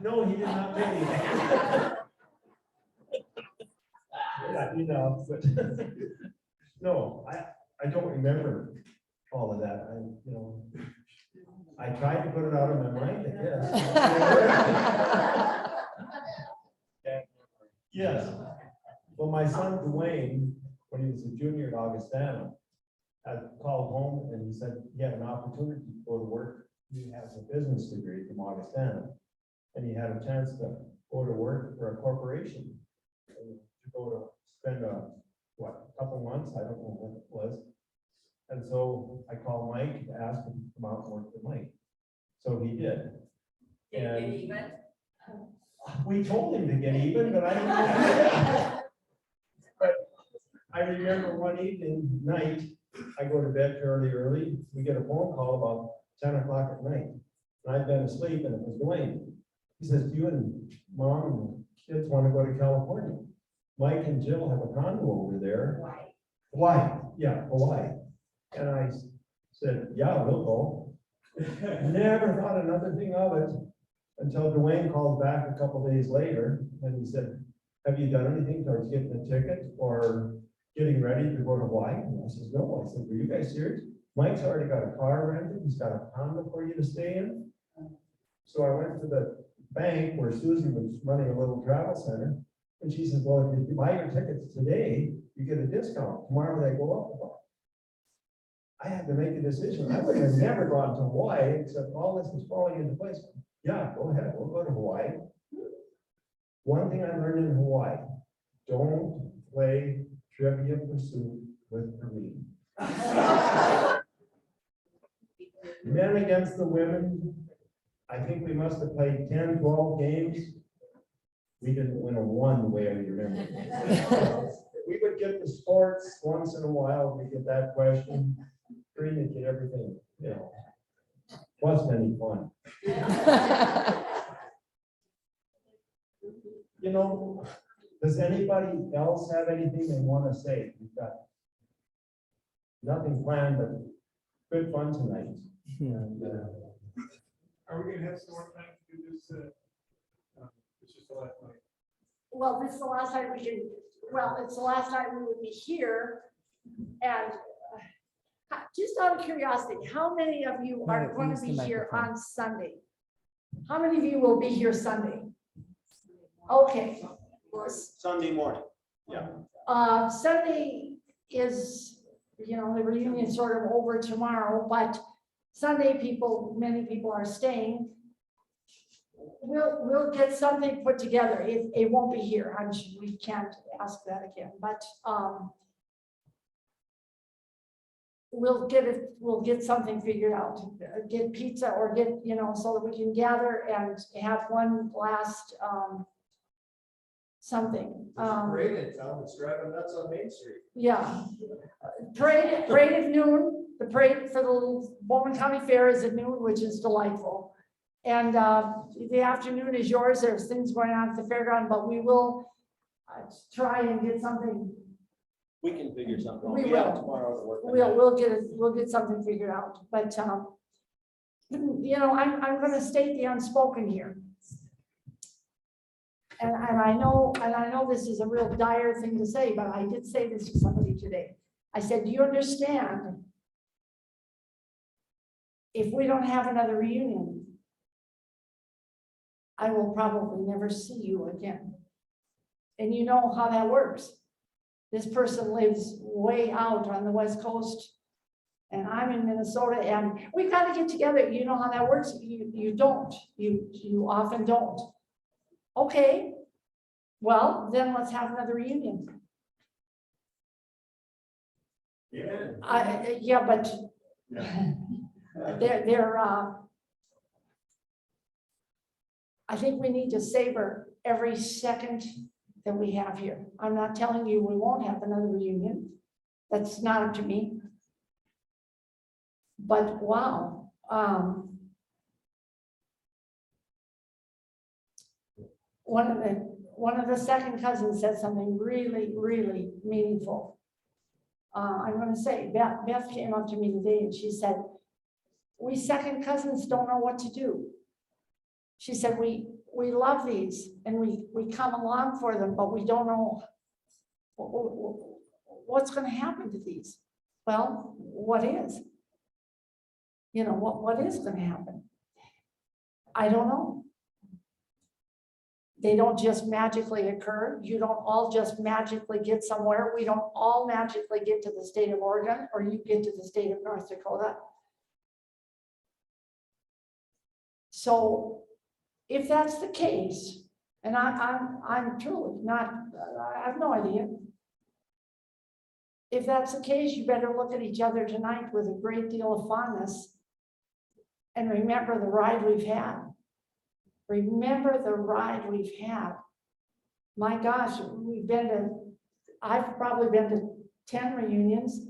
no, he did not pay me. Yeah, you know, but no, I don't remember all of that. I tried to put it out of my mind, I guess. Yes. Well, my son Dwayne, when he was a junior at Augustana, had called home and he said he had an opportunity to go to work. He has a business degree from Augustana, and he had a chance to go to work for a corporation, to go to spend a couple months, I don't know what it was. And so I called Mike to ask him to come out and work for Mike. So he did. And we told him to get even, but I don't know. But I remember one evening night, I go to bed fairly early. We get a phone call about 10 o'clock at night. And I'd been asleep and it was Dwayne. He says, you and Mom and kids want to go to California. Mike and Jill have a condo over there. Why? Yeah, Hawaii. And I said, yeah, we'll go. Never thought another thing of it until Joanne called back a couple days later and he said, have you done anything towards getting a ticket or getting ready to go to Hawaii? And I said, no. I said, were you guys serious? Mike's already got a car rented. He's got a condo for you to stay in. So I went to the bank where Susan was running a little travel center. And she says, well, if you buy your tickets today, you get a discount. Tomorrow they go up a buck. I had to make a decision. I would have never gone to Hawaii, except all this was falling into place. Yeah, go ahead, we'll go to Hawaii. One thing I learned in Hawaii, don't play Trivia Pursuit with Karine. Men against the women, I think we must have played 10, 12 games. We didn't win a one the way I remember. We would get the sports once in a while, we get that question. Karine would get everything, you know. Wasn't any fun. You know, does anybody else have anything they want to say? We've got nothing planned, but good fun tonight. And, Are we gonna have some more time to do this? It's just the last night. Well, this is the last time we can, well, it's the last time we would be here. And just out of curiosity, how many of you are going to be here on Sunday? How many of you will be here Sunday? Okay. Sunday morning, yeah. Sunday is, you know, the reunion is sort of over tomorrow, but Sunday people, many people are staying. We'll get something put together. It won't be here. I'm sure we can't ask that again, but we'll get something figured out. Get pizza or get, you know, so that we can gather and have one last something. Parade in town, it's driving nuts on Main Street. Yeah. Parade at noon. The parade for the Bowman County Fair is at noon, which is delightful. And the afternoon is yours. There's things going on at the fairground, but we will try and get something. We can figure something out. We have will. tomorrow to work on We'll get something figured out. But you know, I'm going to state the unspoken here. And I know this is a real dire thing to say, but I did say this to somebody today. I said, do you understand? If we don't have another reunion, I will probably never see you again. And you know how that works. This person lives way out on the West Coast and I'm in Minnesota and we've got to get together. You know how that works? You don't. You often don't. Okay, well, then let's have another reunion. Yeah, but I think we need to savor every second that we have here. I'm not telling you we won't have another reunion. That's not up to me. But wow. One of the second cousins said something really, really meaningful. I'm going to say, Beth came up to me today and she said, we second cousins don't know what to do. She said, we love these and we come along for them, but we don't know what's going to happen to these. Well, what is? You know, what is going to happen? I don't know. They don't just magically occur. You don't all just magically get somewhere. We don't all magically get to the state of Oregon or you get to the state of North Dakota. So if that's the case, and I'm truly not, I have no idea. If that's the case, you better look at each other tonight with a great deal of fondness and remember the ride we've had. Remember the ride we've had. My gosh, I've probably been to 10 reunions.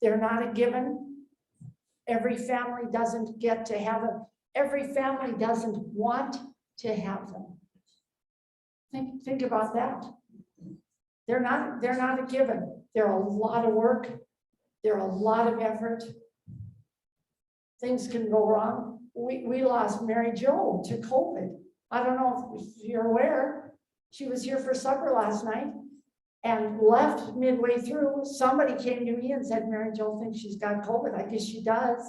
They're not a given. Every family doesn't get to have them. Every family doesn't want to have them. Think about that. They're not a given. They're a lot of work. They're a lot of effort. Things can go wrong. We lost Mary Jo to COVID. I don't know if you're aware. She was here for supper last night and left midway through. Somebody came to me and said, Mary Jo thinks she's got COVID. I guess she does.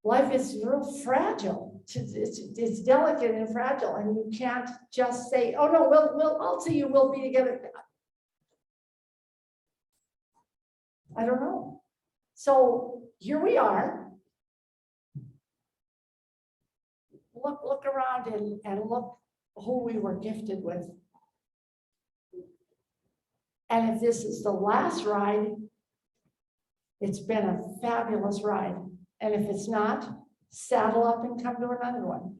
Life is real fragile. It's delicate and fragile, and you can't just say, oh no, I'll see you, we'll be together. I don't know. So here we are. Look around and look who we were gifted with. And if this is the last ride, it's been a fabulous ride. And if it's not, saddle up and come to another one.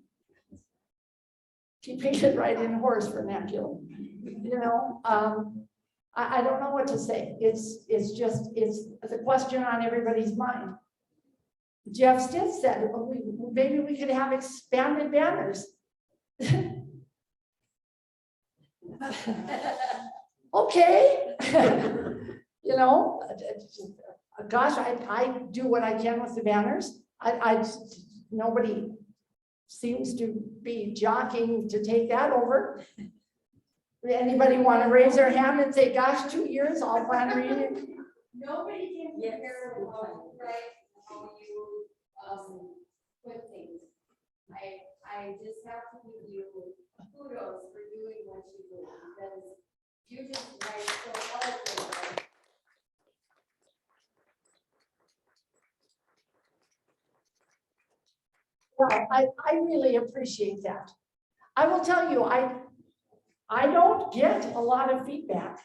Keep it right in horse vernacular. You know, I don't know what to say. It's the question on everybody's mind. Jeff Stith said, maybe we could have expanded banners. Okay. You know, gosh, I do what I can with the banners. Nobody seems to be jockeying to take that over. Anybody want to raise their hand and say, gosh, 2 years, I'll plan a reunion? Nobody can compare right how you put things. I just have to give you kudos for doing what you do, because you just write so eloquently. Well, I really appreciate that. I will tell you, I don't get a lot of feedback.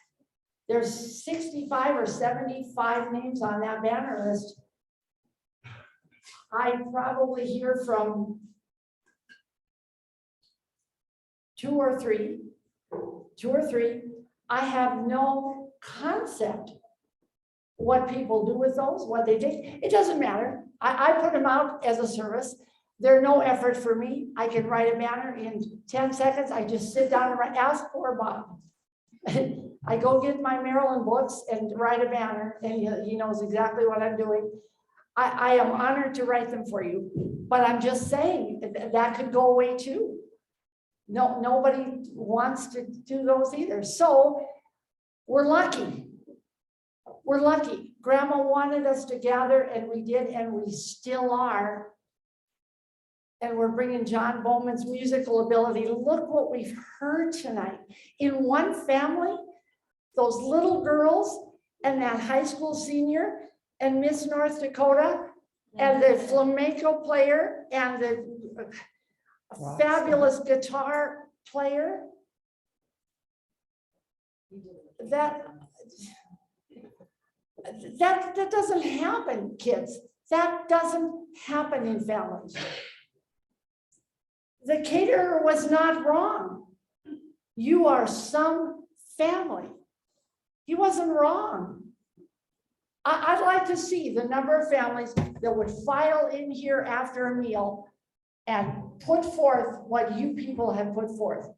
There's 65 or 75 names on that banner list. I probably hear from 2 or 3. I have no concept what people do with those, what they take. It doesn't matter. I put them out as a service. They're no effort for me. I can write a banner in 10 seconds. I just sit down and write, ask for Bob. I go get my Maryland books and write a banner, and he knows exactly what I'm doing. I am honored to write them for you, but I'm just saying that could go away too. No, nobody wants to do those either. So we're lucky. We're lucky. Grandma wanted us to gather, and we did, and we still are. And we're bringing John Bowman's musical ability. Look what we've heard tonight. In one family, those little girls and that high school senior and Miss North Dakota and the flamenco player and the fabulous guitar player. That doesn't happen, kids. That doesn't happen in families. The caterer was not wrong. You are some family. He wasn't wrong. I'd like to see the number of families that would file in here after a meal and put forth what you people have put forth.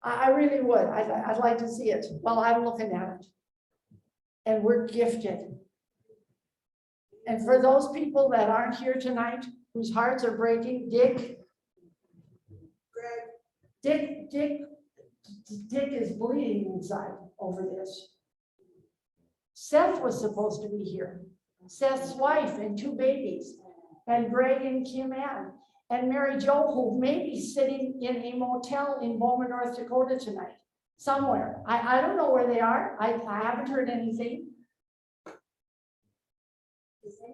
I really would. I'd like to see it. Well, I'm looking at it. And we're gifted. And for those people that aren't here tonight, whose hearts are breaking, Dick is bleeding inside over this. Seth was supposed to be here. Seth's wife and 2 babies, and Greg and Kim Ann, and Mary Jo, who may be sitting in a motel in Bowman, North Dakota tonight, somewhere. I don't know where they are. I haven't heard anything.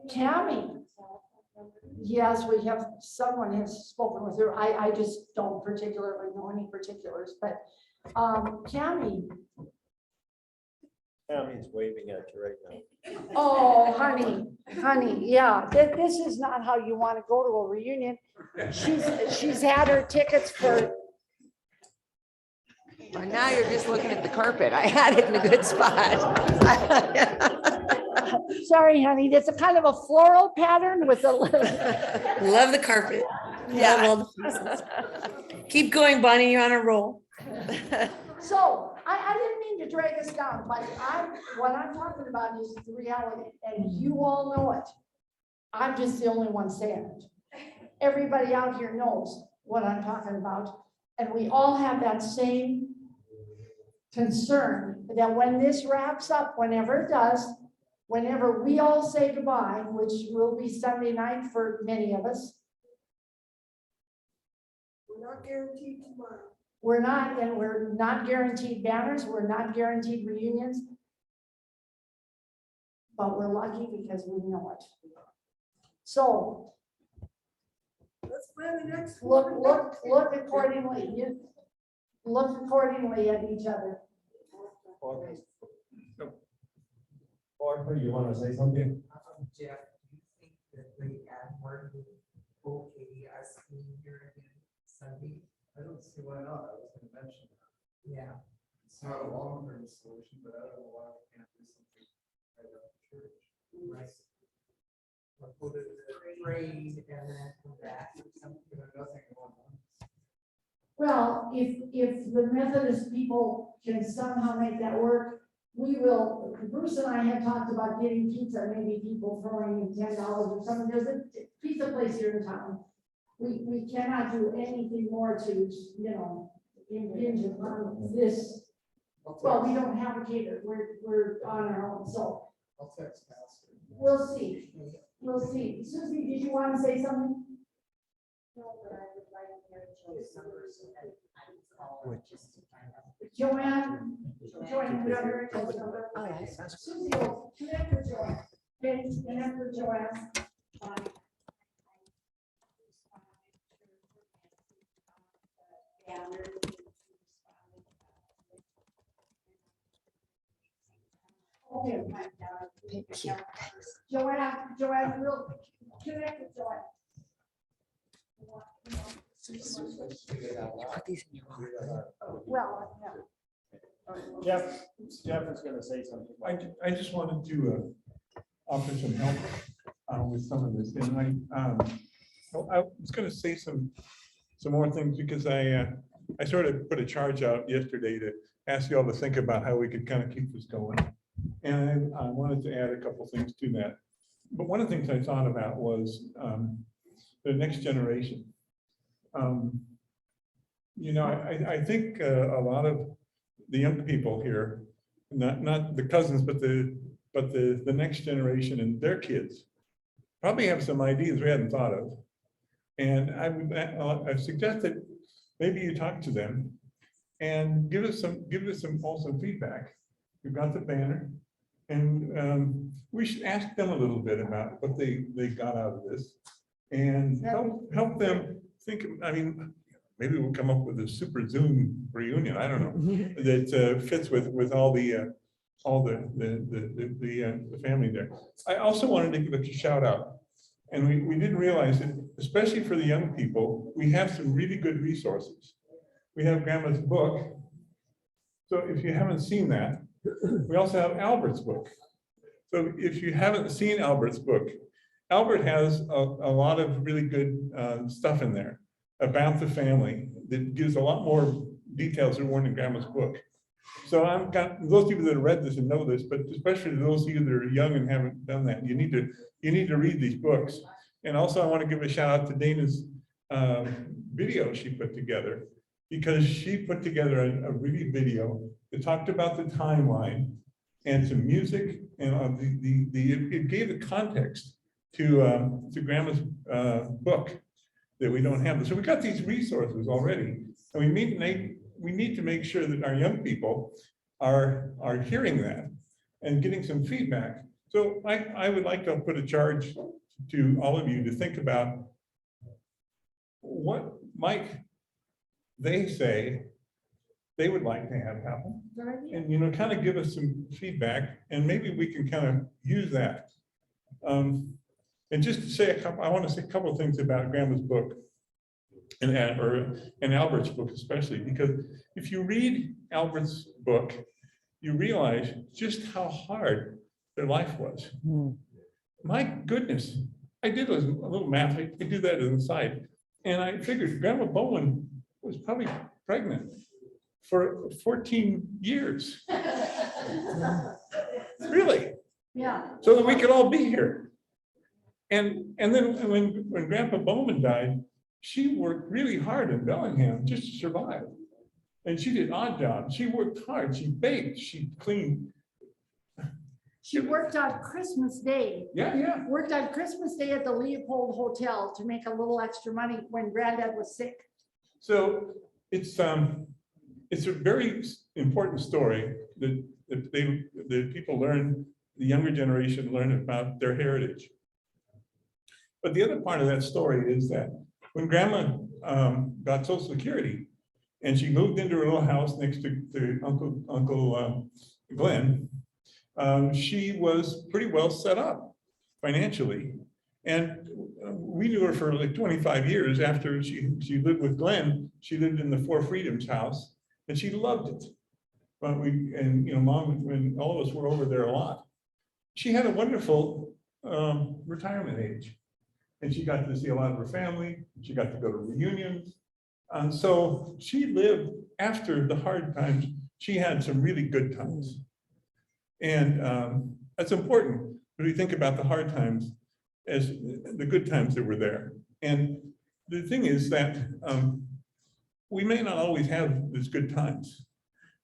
Tammy. Yes, we have, someone has spoken with her. I just don't particularly know any particulars, but Tammy. Tammy's waving at you right now. Oh, honey, yeah, this is not how you want to go to a reunion. She's had her tickets for. Well, now you're just looking at the carpet. I had it in a good spot. Sorry, honey, it's a kind of a floral pattern with a little. Love the carpet. Yeah. Love all the pieces. Keep going, Bonnie, you're on a roll. So I didn't mean to drag us down, but what I'm talking about is the reality, and you all know it. I'm just the only one saying it. Everybody out here knows what I'm talking about, and we all have that same concern that when this wraps up, whenever it does, whenever we all say goodbye, which will be Sunday night for many of us. We're not guaranteed tomorrow. We're not, and we're not guaranteed banners, we're not guaranteed reunions. But we're lucky because we know it. So Let's plan the next one. look accordingly. Look accordingly at each other. Or you want to say something? Jeff, do you think that the ad market is okay us being here again Sunday? I don't see why not. I was gonna mention that. Yeah. It's not a long-term solution, but I don't know why we can't do something right after church. Right. Or put it in a trade and then come back or something. There's nothing going on. Well, if the Methodist people can somehow make that work, we will. Bruce and I had talked about getting pizza, maybe people throwing in $10 or something. There's a pizza place here in town. We cannot do anything more to, impinge upon this. Well, we don't have a caterer. We're on our own, so I'll text Pastor. we'll see. We'll see. Susie, did you want to say something? Joanne, we are very close to her. Susie, will connect with Joanne. Okay, connect with Joanne. Okay. Joanne, we'll connect with Joanne. Well, yeah. Jeff is gonna say something. I just wanted to offer some help with some of this, and I was going to say some more things because I sort of put a charge out yesterday to ask you all to think about how we could kind of keep this going, and I wanted to add a couple things to that. But one of the things I thought about was the next generation. I think a lot of the young people here, not the cousins, but the next generation and their kids probably have some ideas we hadn't thought of. And I suggest that maybe you talk to them and give us some feedback. We've got the banner, and we should ask them a little bit about what they got out of this and help them think. I mean, maybe we'll come up with a super Zoom reunion. I don't know that fits with all the family there. I also wanted to give a shout out, and we didn't realize it, especially for the young people. We have some really good resources. We have Grandma's book. So if you haven't seen that, we also have Albert's book. So if you haven't seen Albert's book, Albert has a lot of really good stuff in there about the family that gives a lot more details that weren't in Grandma's book. So I've got those people that have read this and know this, but especially those of you that are young and haven't done that, you need to read these books. And also I want to give a shout out to Dana's video she put together, because she put together a really video that talked about the timeline and some music, and it gave the context to Grandma's book that we don't have. So we got these resources already, and we need to make sure that our young people are hearing that and getting some feedback. So I would like to put a charge to all of you to think about what might they say they would like to have happen, and kind of give us some feedback, and maybe we can kind of use that. And just to say I want to say a couple of things about Grandma's book and Albert's book especially, because if you read Albert's book, you realize just how hard their life was. My goodness, I did a little math. I do that on the side, and I figured Grandma Bowman was probably pregnant for 14 years. Really, Yeah. so that we could all be here. And then when Grandpa Bowman died, she worked really hard in Bellingham just to survive. And she did odd jobs. She worked hard. She baked, she cleaned. She worked on Christmas Day. Yeah. Worked on Christmas Day at the Leopold Hotel to make a little extra money when Granddad was sick. So it's a very important story that the people learn, the younger generation learn about their heritage. But the other part of that story is that when Grandma got Social Security and she moved into her little house next to Uncle Glenn, she was pretty well set up financially. And we knew her for like 25 years. After she lived with Glenn, she lived in the Four Freedoms house and she loved it. But Mom, when all of us were over there a lot, she had a wonderful retirement age. And she got to see a lot of her family. She got to go to reunions. And so she lived after the hard times. She had some really good times. And that's important when we think about the hard times as the good times that were there. And the thing is that we may not always have these good times.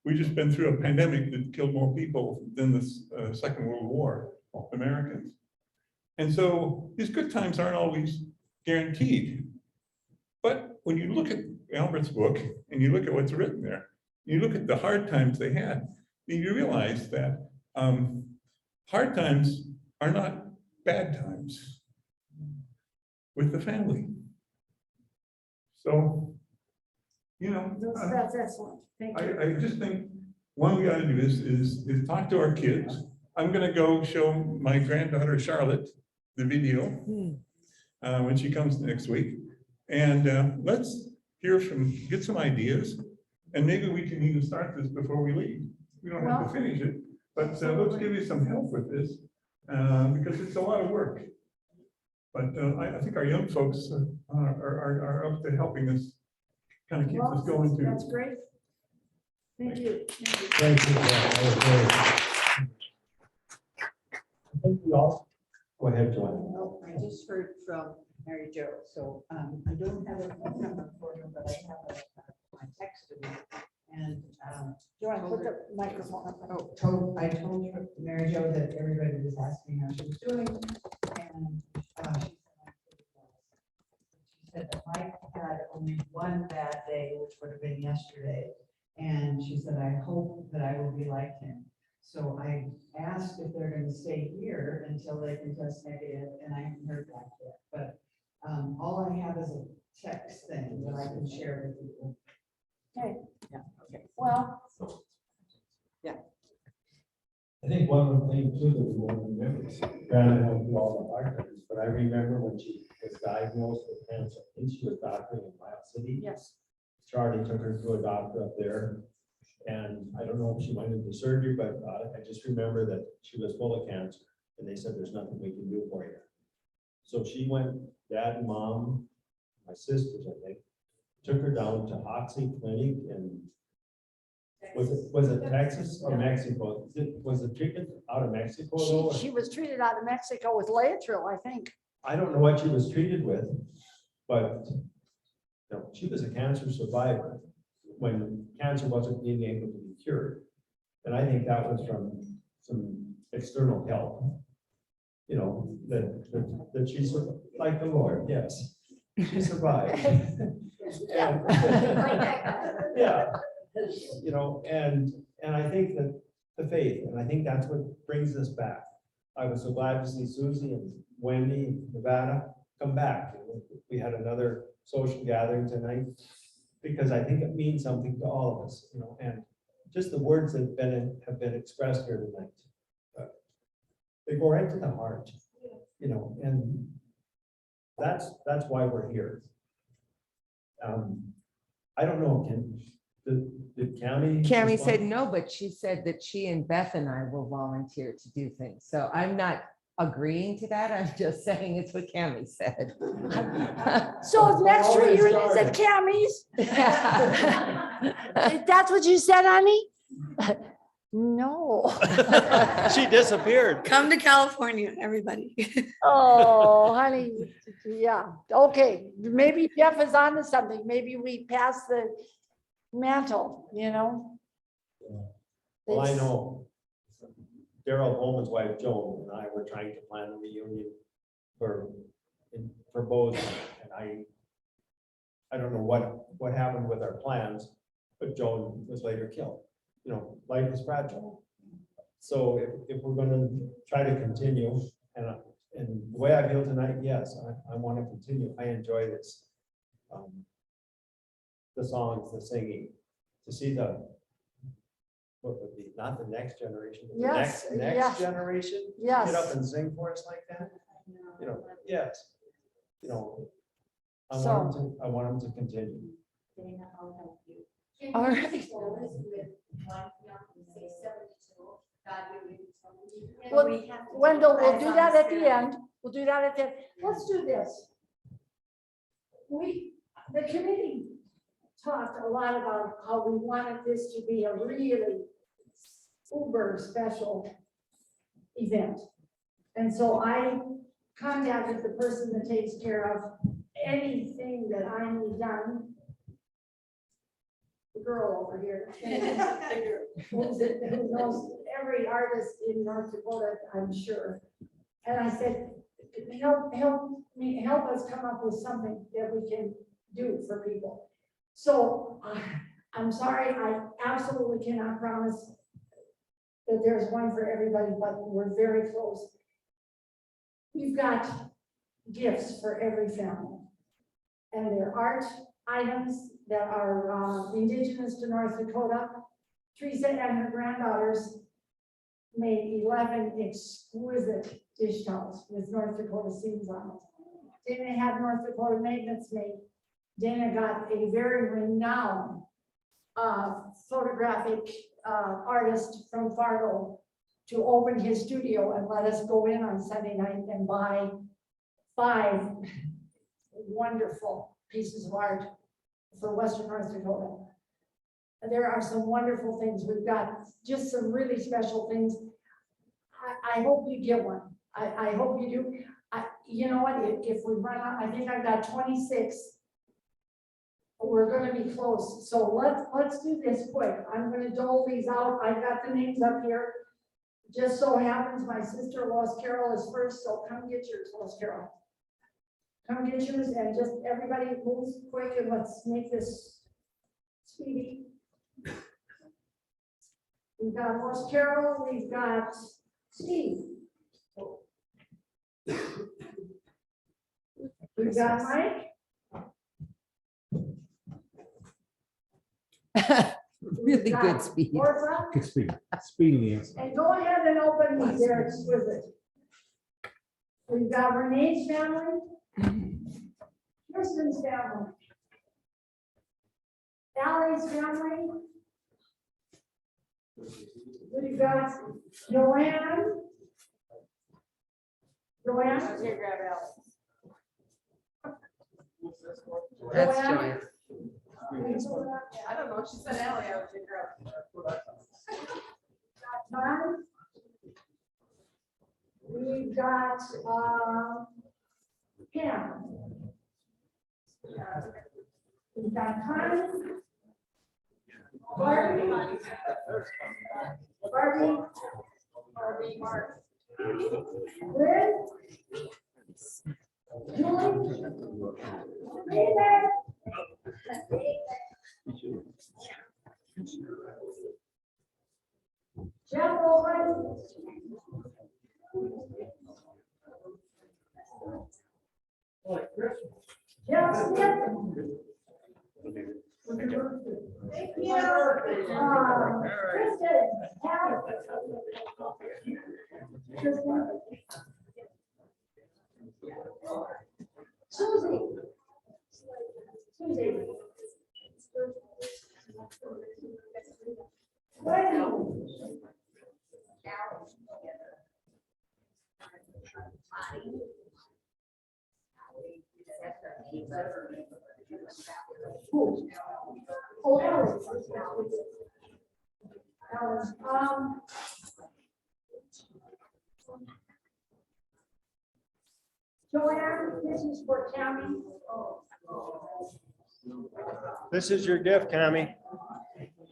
We've just been through a pandemic that killed more people than the Second World War, Americans. And so these good times aren't always guaranteed. But when you look at Albert's book and you look at what's written there, you look at the hard times they had, and you realize that hard times are not bad times with the family. So, That's excellent. Thank you. I just think one we ought to do is talk to our kids. I'm gonna go show my granddaughter Charlotte the video when she comes next week. And let's get some ideas. And maybe we can even start this before we leave. We don't have to finish it, but let's give you some help with this because it's a lot of work. But I think our young folks are up to helping us kind of keep this going too. That's great. Thank you. Thank you. I think we all, go ahead, Joanne. Well, I just heard from Mary Jo, so I don't have a phone number for her, but I have my text to me. And Joanne, put the microphone up. I told her, Mary Jo, that everybody was asking how she was doing. And she said that Mike had only one bad day, which would have been yesterday. And she said, I hope that I will be like him. So I asked if they're going to stay here until they can test negative, and I haven't heard back yet. But all I have is a text thing that I can share with you. Okay. Yeah. Okay. Well. Yeah. I think one of the things too that we won't remember is Grandma went through all the hard times, but I remember when she was diagnosed with cancer. I think she was doctoring in Wild City. Yes. Charlie took her to a doctor up there. And I don't know if she went into surgery, but I just remember that she was full of cancer and they said, there's nothing we can do for you. So she went, Dad and Mom, my sisters, I think, took her down to Hoxie Clinic and was it Texas or Mexico? Was the treatment out of Mexico? though? She was treated out of Mexico with Laetrile, I think. I don't know what she was treated with, but she was a cancer survivor when cancer wasn't being able to be cured. And I think that was from some external help, that she's like the Lord, yes, she survived. Yeah, and I think that the faith, and I think that's what brings us back. I was so glad to see Susie and Wendy, Nevada, come back. We had another social gathering tonight, because I think it means something to all of us, and just the words that have been expressed here tonight. They go right to the heart, and that's why we're here. I don't know, did County? Cammie said no, but she said that she and Beth and I will volunteer to do things. So I'm not agreeing to that. I'm just saying it's what Cammy said. So next reunion is at Cammy's? That's what you said, honey? No. She disappeared. Come to California, everybody. Oh, honey, yeah, okay, maybe Jeff is onto something, maybe we pass the mantle, you know? Well, I know Daryl Bowman's wife Joan and I were trying to plan a reunion for Bozeman, and I don't know what happened with our plans, but Joan was later killed. You know, life is fragile. So if we're gonna try to continue, and the way I feel tonight, yes, I want to continue. I enjoy this. The songs, the singing, to see what would be, not the next generation, but the Yes, next yes. generation. Yes. Get up and sing for us like that, you know, yes. You know, I want them to continue. All right. Well, Wendell, we'll do that at the end. We'll do that at the end. Let's do this. The committee talked a lot about how we wanted this to be a really uber special event. And so I contacted the person that takes care of anything that I need done. The girl over here. Who knows every artist in North Dakota, I'm sure. And I said, help us come up with something that we can do for people. So I'm sorry, I absolutely cannot promise that there's one for everybody, but we're very close. We've got gifts for every family. And they're art items that are indigenous to North Dakota. Teresa and her granddaughters made 11 exquisite dish towels with North Dakota scenes on it. Dana had North Dakota maintenance made. Dana got a very renowned photographic artist from Fargo to open his studio and let us go in on Sunday night and buy 5 wonderful pieces of art for Western North Dakota. There are some wonderful things. We've got just some really special things. I hope you get one. I hope you do. You know what, if we run out, I think I've got 26. We're gonna be close. So let's do this quick. I'm gonna dole these out. I've got the names up here. Just so happens my sister Lost Carol is first, so come get yours, Lost Carol. Come get yours and just everybody moves quick and let's make this speedy. We've got Lost Carol, we've got Steve. We've got Mike. Really good speed. Orpha. Good speed, speedy answer. And go ahead and open these, they're exquisite. We've got Renee's family. Kristen's family. Allie's family. We've got Joanne. Joanne. That's Joanne. Joanne. I don't know, she said Allie, I would take her up. Tom. We've got, Pam. We've got Connie. Barbie. Mark. Liz. Julie. David. Jeff Bowman. Jeff Smith. Thank you. Kristen. Kristen. Susie. Wendy. Who? Oh, Ellen. Joanne, this is for Tammy. This is your gift, Cammy.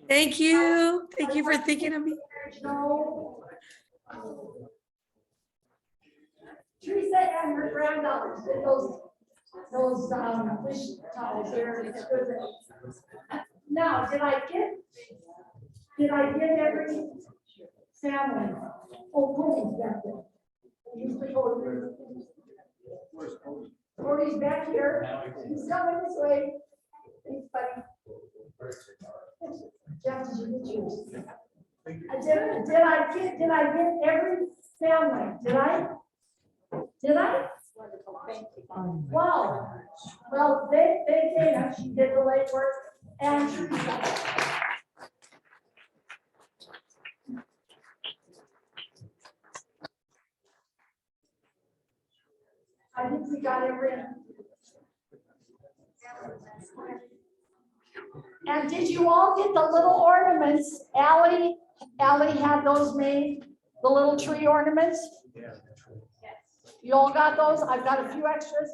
Thank you. Thank you for thinking of me. No. Teresa and her granddaughters did those fish towels there. It's good. Now, did I get every family? Oh, Cody's back there. He's the Cody. Cody's back here. He's coming this way. Thanks, buddy. Jeff, did you get yours? Did I get every family? Did I? Wow. Well, they came and she did the late work and Teresa. I think we got every. And did you all get the little ornaments? Allie had those made, the little tree ornaments? Yeah. You all got those? I've got a few extras.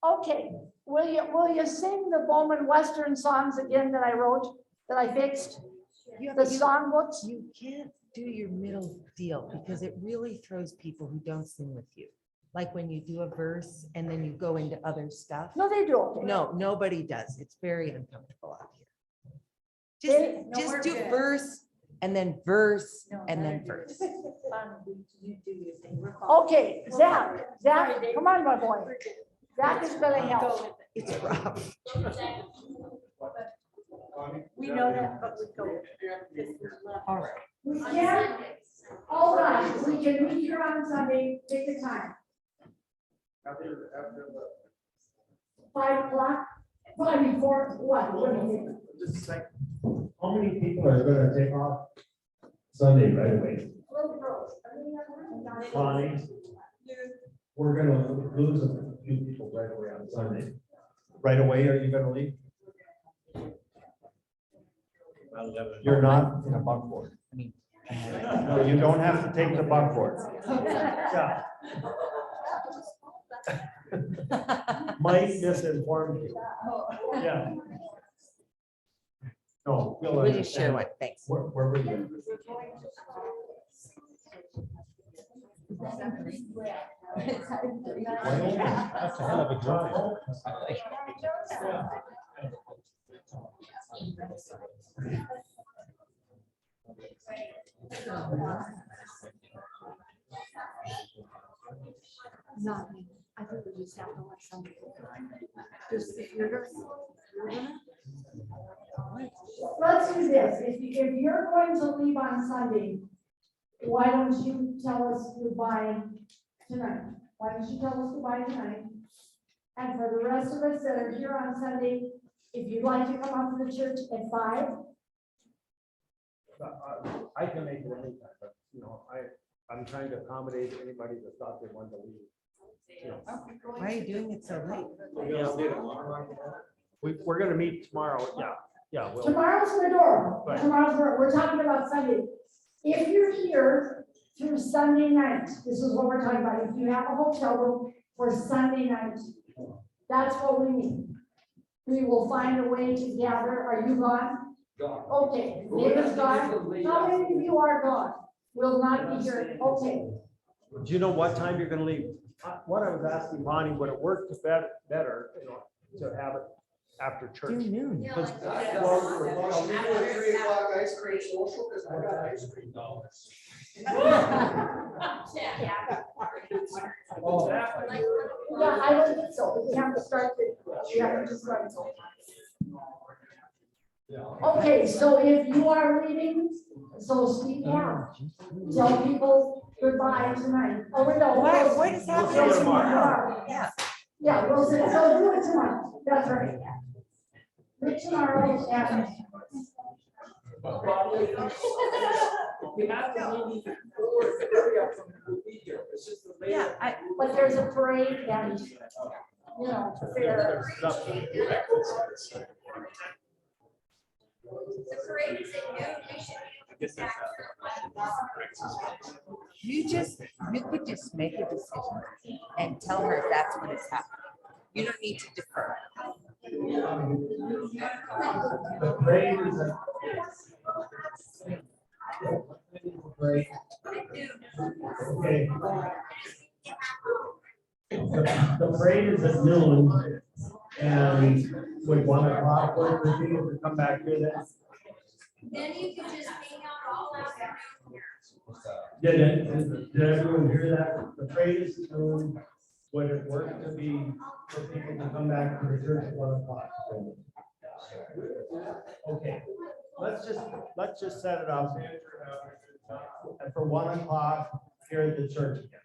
Okay, will you sing the Bowman Western songs again that I wrote, that I fixed? The songbooks? You can't do your middle deal because it really throws people who don't sing with you. Like when you do a verse and then you go into other stuff. No, they do. Okay. No, nobody does. It's very uncomfortable out here. Just do verse and then verse and then verse. Okay, Zach, come on, my boy. Zach is gonna help. It's rough. We know that, but we go. All right. We can, all right, we can meet here on Sunday, take the time. After the. 5 o'clock, probably 4, what do you think? Just a second. How many people are gonna take off Sunday right away? Bonnie, we're gonna lose a few people right away on Sunday. Right away, are you gonna leave? You're not in a buckboard. No, you don't have to take the buckboard. Yeah. Mike misinformed you. Yeah. No. we'll We'll just share understand. what, thanks. Where were you? That's a hell of a drive. No, I think we just have to let somebody. Just if you're gonna. Let's do this, if you're going to leave on Sunday, why don't you tell us goodbye tonight? Why don't you tell us goodbye tonight? And for the rest of us that are here on Sunday, if you'd like to come up to the church at 5. I can make it anytime, but I'm trying to accommodate anybody that thought they wanted to leave. Why are you doing it so late? We're gonna meet tomorrow, yeah. Tomorrow's the door. Right. We're talking about Sunday. If you're here through Sunday night, this is what we're talking about. If you have a hotel room for Sunday night, that's what we need. We will find a way to gather. Are you gone? Gone. Okay, David's gone. How many of you are gone? Will not be here. Okay. Do you know what time you're gonna leave? What I was asking Bonnie, would it work better, to have it after Do church? noon. Well, we do a 3 o'clock ice cream social, because I got ice cream dollars. Oh, Yeah, I don't think so. We have to start it. Okay, so if you are leaving, so speak now. Tell people goodbye tonight. Oh, no. What is happening tomorrow? Yeah. Yeah, we'll say, so do it tomorrow. That's right. Do it tomorrow and. We have to leave before, hurry up, we'll be here. It's just the later. Yeah, But there's a parade and, fair. You could just make a decision and tell her that's what is happening. You don't need to defer. The parade is Great. Okay. The parade is at noon, and would 1 o'clock work for people to come back here then? Then you can just hang out all afternoon here. Did everyone hear that? The parade is at noon. Would it work to be, for people to come back to the church at 1 o'clock? Okay, let's just set it up. And for 1 o'clock here at the church again.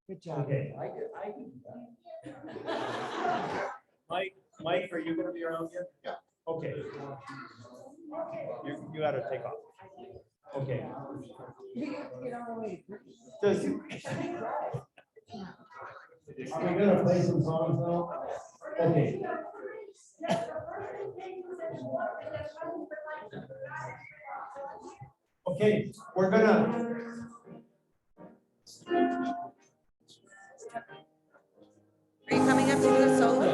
Good job. Okay. Mike, are you gonna be around here? Yeah. Okay. You gotta take off. Okay. Are we gonna play some songs now? Okay. Okay, we're gonna. Are you coming up to do a solo?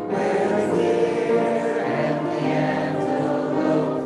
Where the deer and the antelope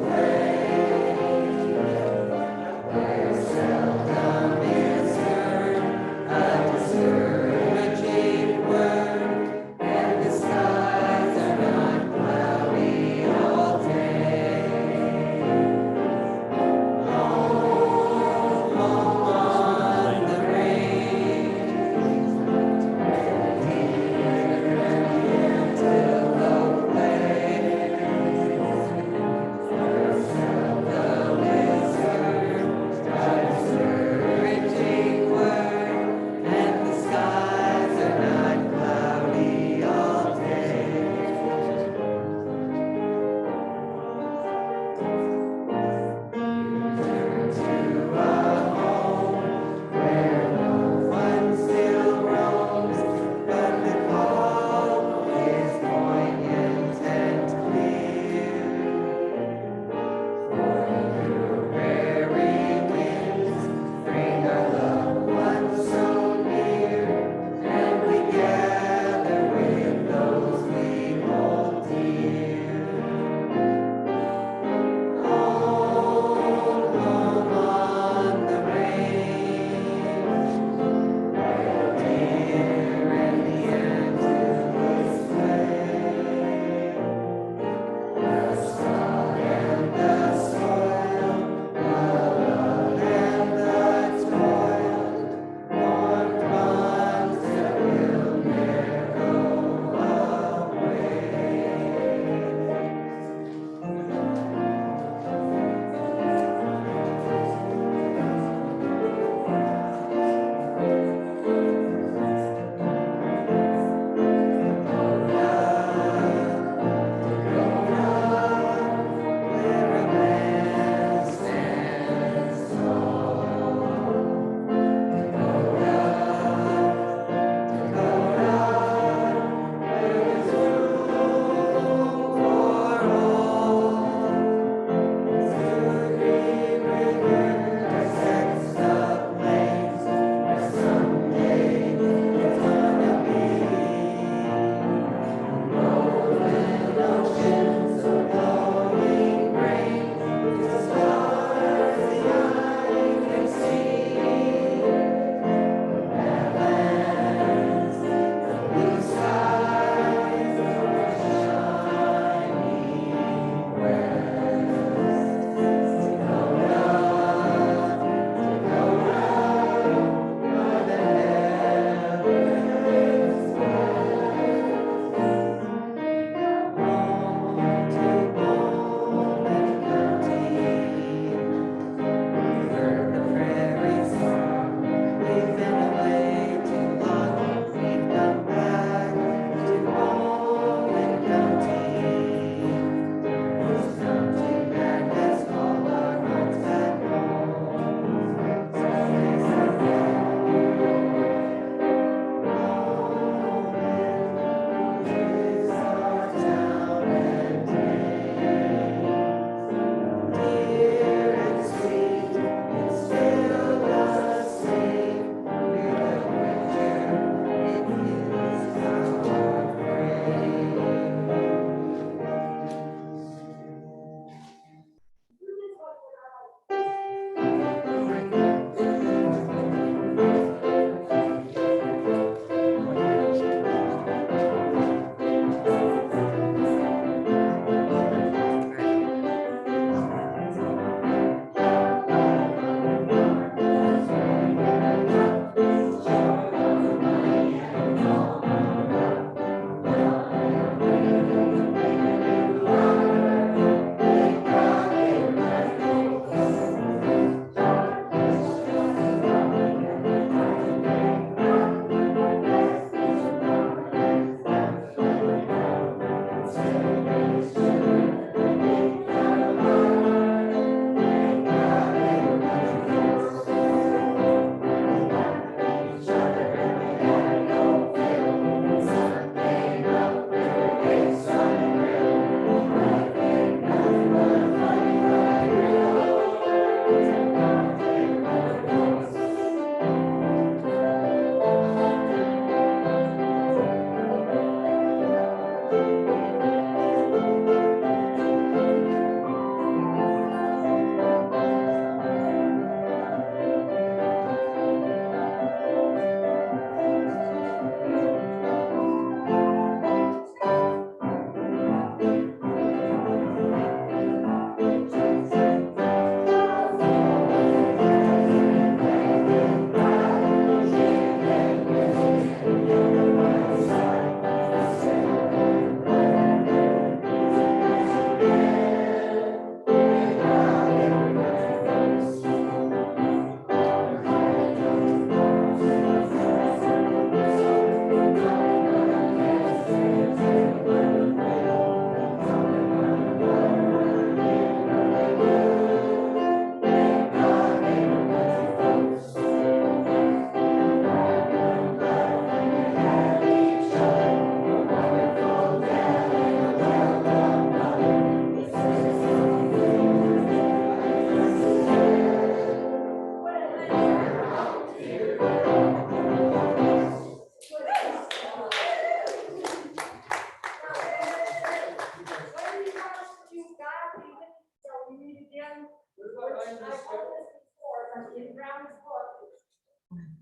but in Brown's book,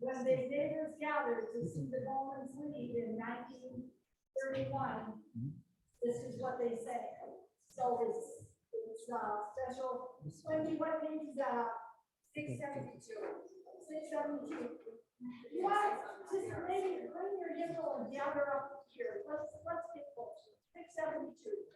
when the neighbors gathered to see the Bowman's leave in 1931, this is what they say. So it's special. Wendy, what page is that? 672. 672. What? Just maybe bring your hymnal and gather up here. Let's get close. 672.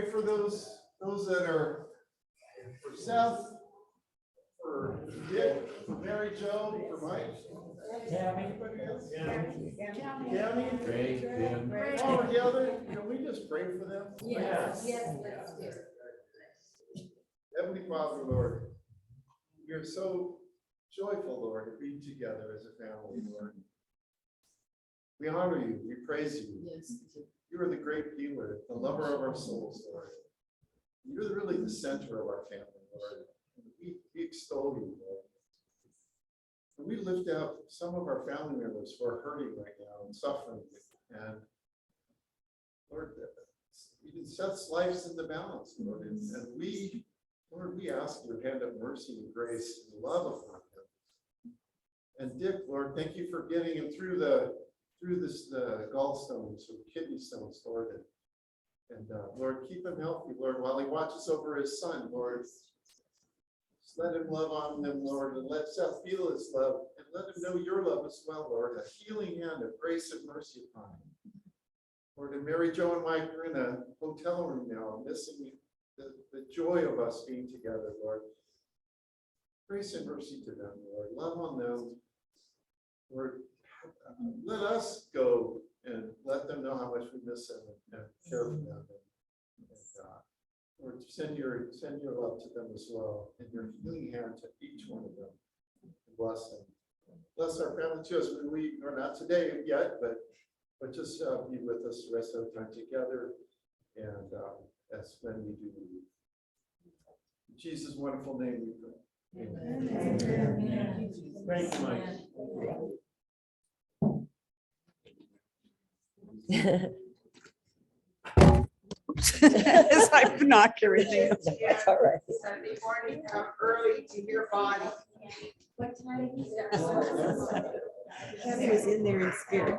pray for those that are for Seth, for Dick, for Mary Jo, for Mike. Tammy. Great, Jim. While we're gathered, can we just pray for them? Yes, let's do. Heavenly Father, Lord, we are so joyful, Lord, to be together as a family, Lord. We honor you, we praise you. Yes. You are the great healer, the lover of our souls, Lord. You're really the center of our family, Lord. We extol you, Lord. And we lift out some of our family members who are hurting right now and suffering. And Lord, even Seth's life's in the balance, Lord. And we, Lord, we ask your hand of mercy and grace and love upon him. And Dick, Lord, thank you for getting him through the gallstones or kidney stones, Lord. And Lord, keep him healthy, Lord, while he watches over his son, Lord. Just let him love on them, Lord, and let Seth feel his love, and let him know your love as well, Lord, a healing hand of grace and mercy upon him. Lord, and Mary Jo and Mike are in a hotel room now, missing the joy of us being together, Lord. Grace and mercy to them, Lord. Love on them. Lord, let us go and let them know how much we miss them and care for them. Lord, send your love to them as well, and your healing hand to each one of them. Bless them. Bless our family too, as we are not today yet, but just be with us the rest of the time together, and as when we do leave. In Jesus' wonderful name we pray. Amen. Thank you, Mike. As I knock everything. That's all right. Sunday morning, come early to hear Bonnie. What time is that? He was in there in spirit.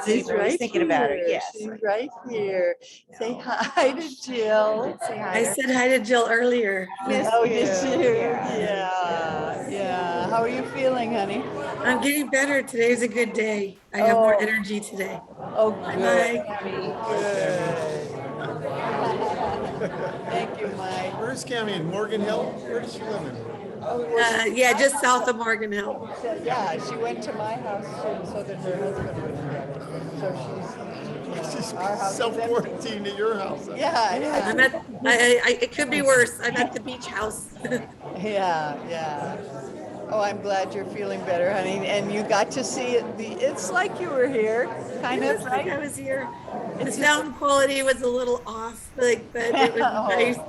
She's right thinking about her, yes. She's right here. Say hi to Jill. Say hi I to her. said hi to Jill earlier. Oh, did you? you? Yeah. Yeah. How are you feeling, honey? I'm getting better. Today's a good day. I have more energy today. Oh, Bye. good. Thank you, Mike. Where's Cammy? In Morgan Hill? Where does she live in? Yeah, just south of Morgan Hill. Yeah, she went to my house too, so that her husband would get it. So she's our house. is empty. Self-quarantined at your house. Yeah, I'm at, it could be worse. I'm at the beach house. yeah. Oh, I'm glad you're feeling better, honey. And you got to see it. It's like you were here, kind of, Like right? I was here. The sound quality was a little off, but it was nice.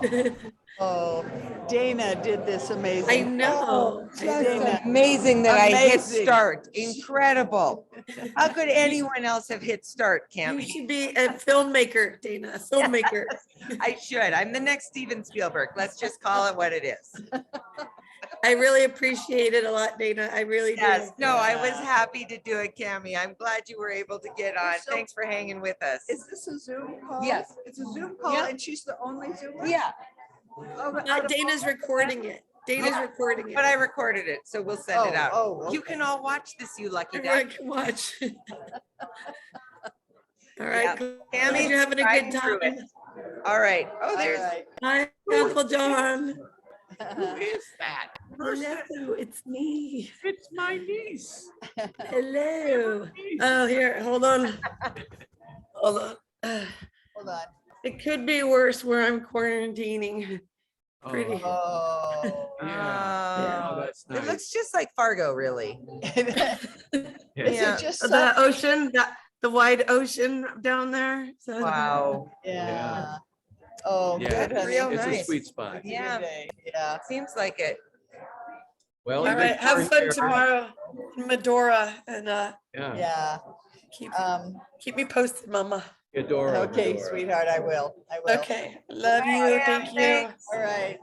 Oh, Dana did this amazing. I know. Dana, Amazing that I hit amazing. start. Incredible. How could anyone else have hit start, You Cammy? should be a filmmaker, Dana, a filmmaker. I should. I'm the next Steven Spielberg. Let's just call it what it is. I really appreciate it a lot, Dana. I really Yes. do. No, I was happy to do it, Cammy. I'm glad you were able to get on. So- Thanks for hanging with us. Is this a Zoom call? Yes. It's a Zoom call, Yeah. and she's the only Zoomer? Yeah, Oh, but No, Dana's recording it. Dana's recording it. but I recorded it, so we'll send it out. Oh, You okay. can all watch this, you lucky Everyone duck. can watch. All right. Yeah. Glad Tammy's you're having a good riding through time. it. All right. Oh, there's, All right. Hi, Uncle John. who is that? Hello, it's me. It's my niece. Hello. Oh, here, hold on. Hold on. Hold on. It could be worse where I'm quarantining. Pretty. Oh. Yeah. Oh, that's It nice. looks just like Fargo, really. Is Yeah. it just The ocean, the wide ocean down there. So. Wow. Yeah. Oh, Yeah, good, honey. real it's a nice. sweet spot. It's a good Yeah. day. Yeah. Seems like it. Well, All even right, have for fun here- tomorrow in Medora and Yeah. Yeah. keep me posted, Mama. Adora. Okay, sweetheart, I will. Okay, love you. Thank you. All right.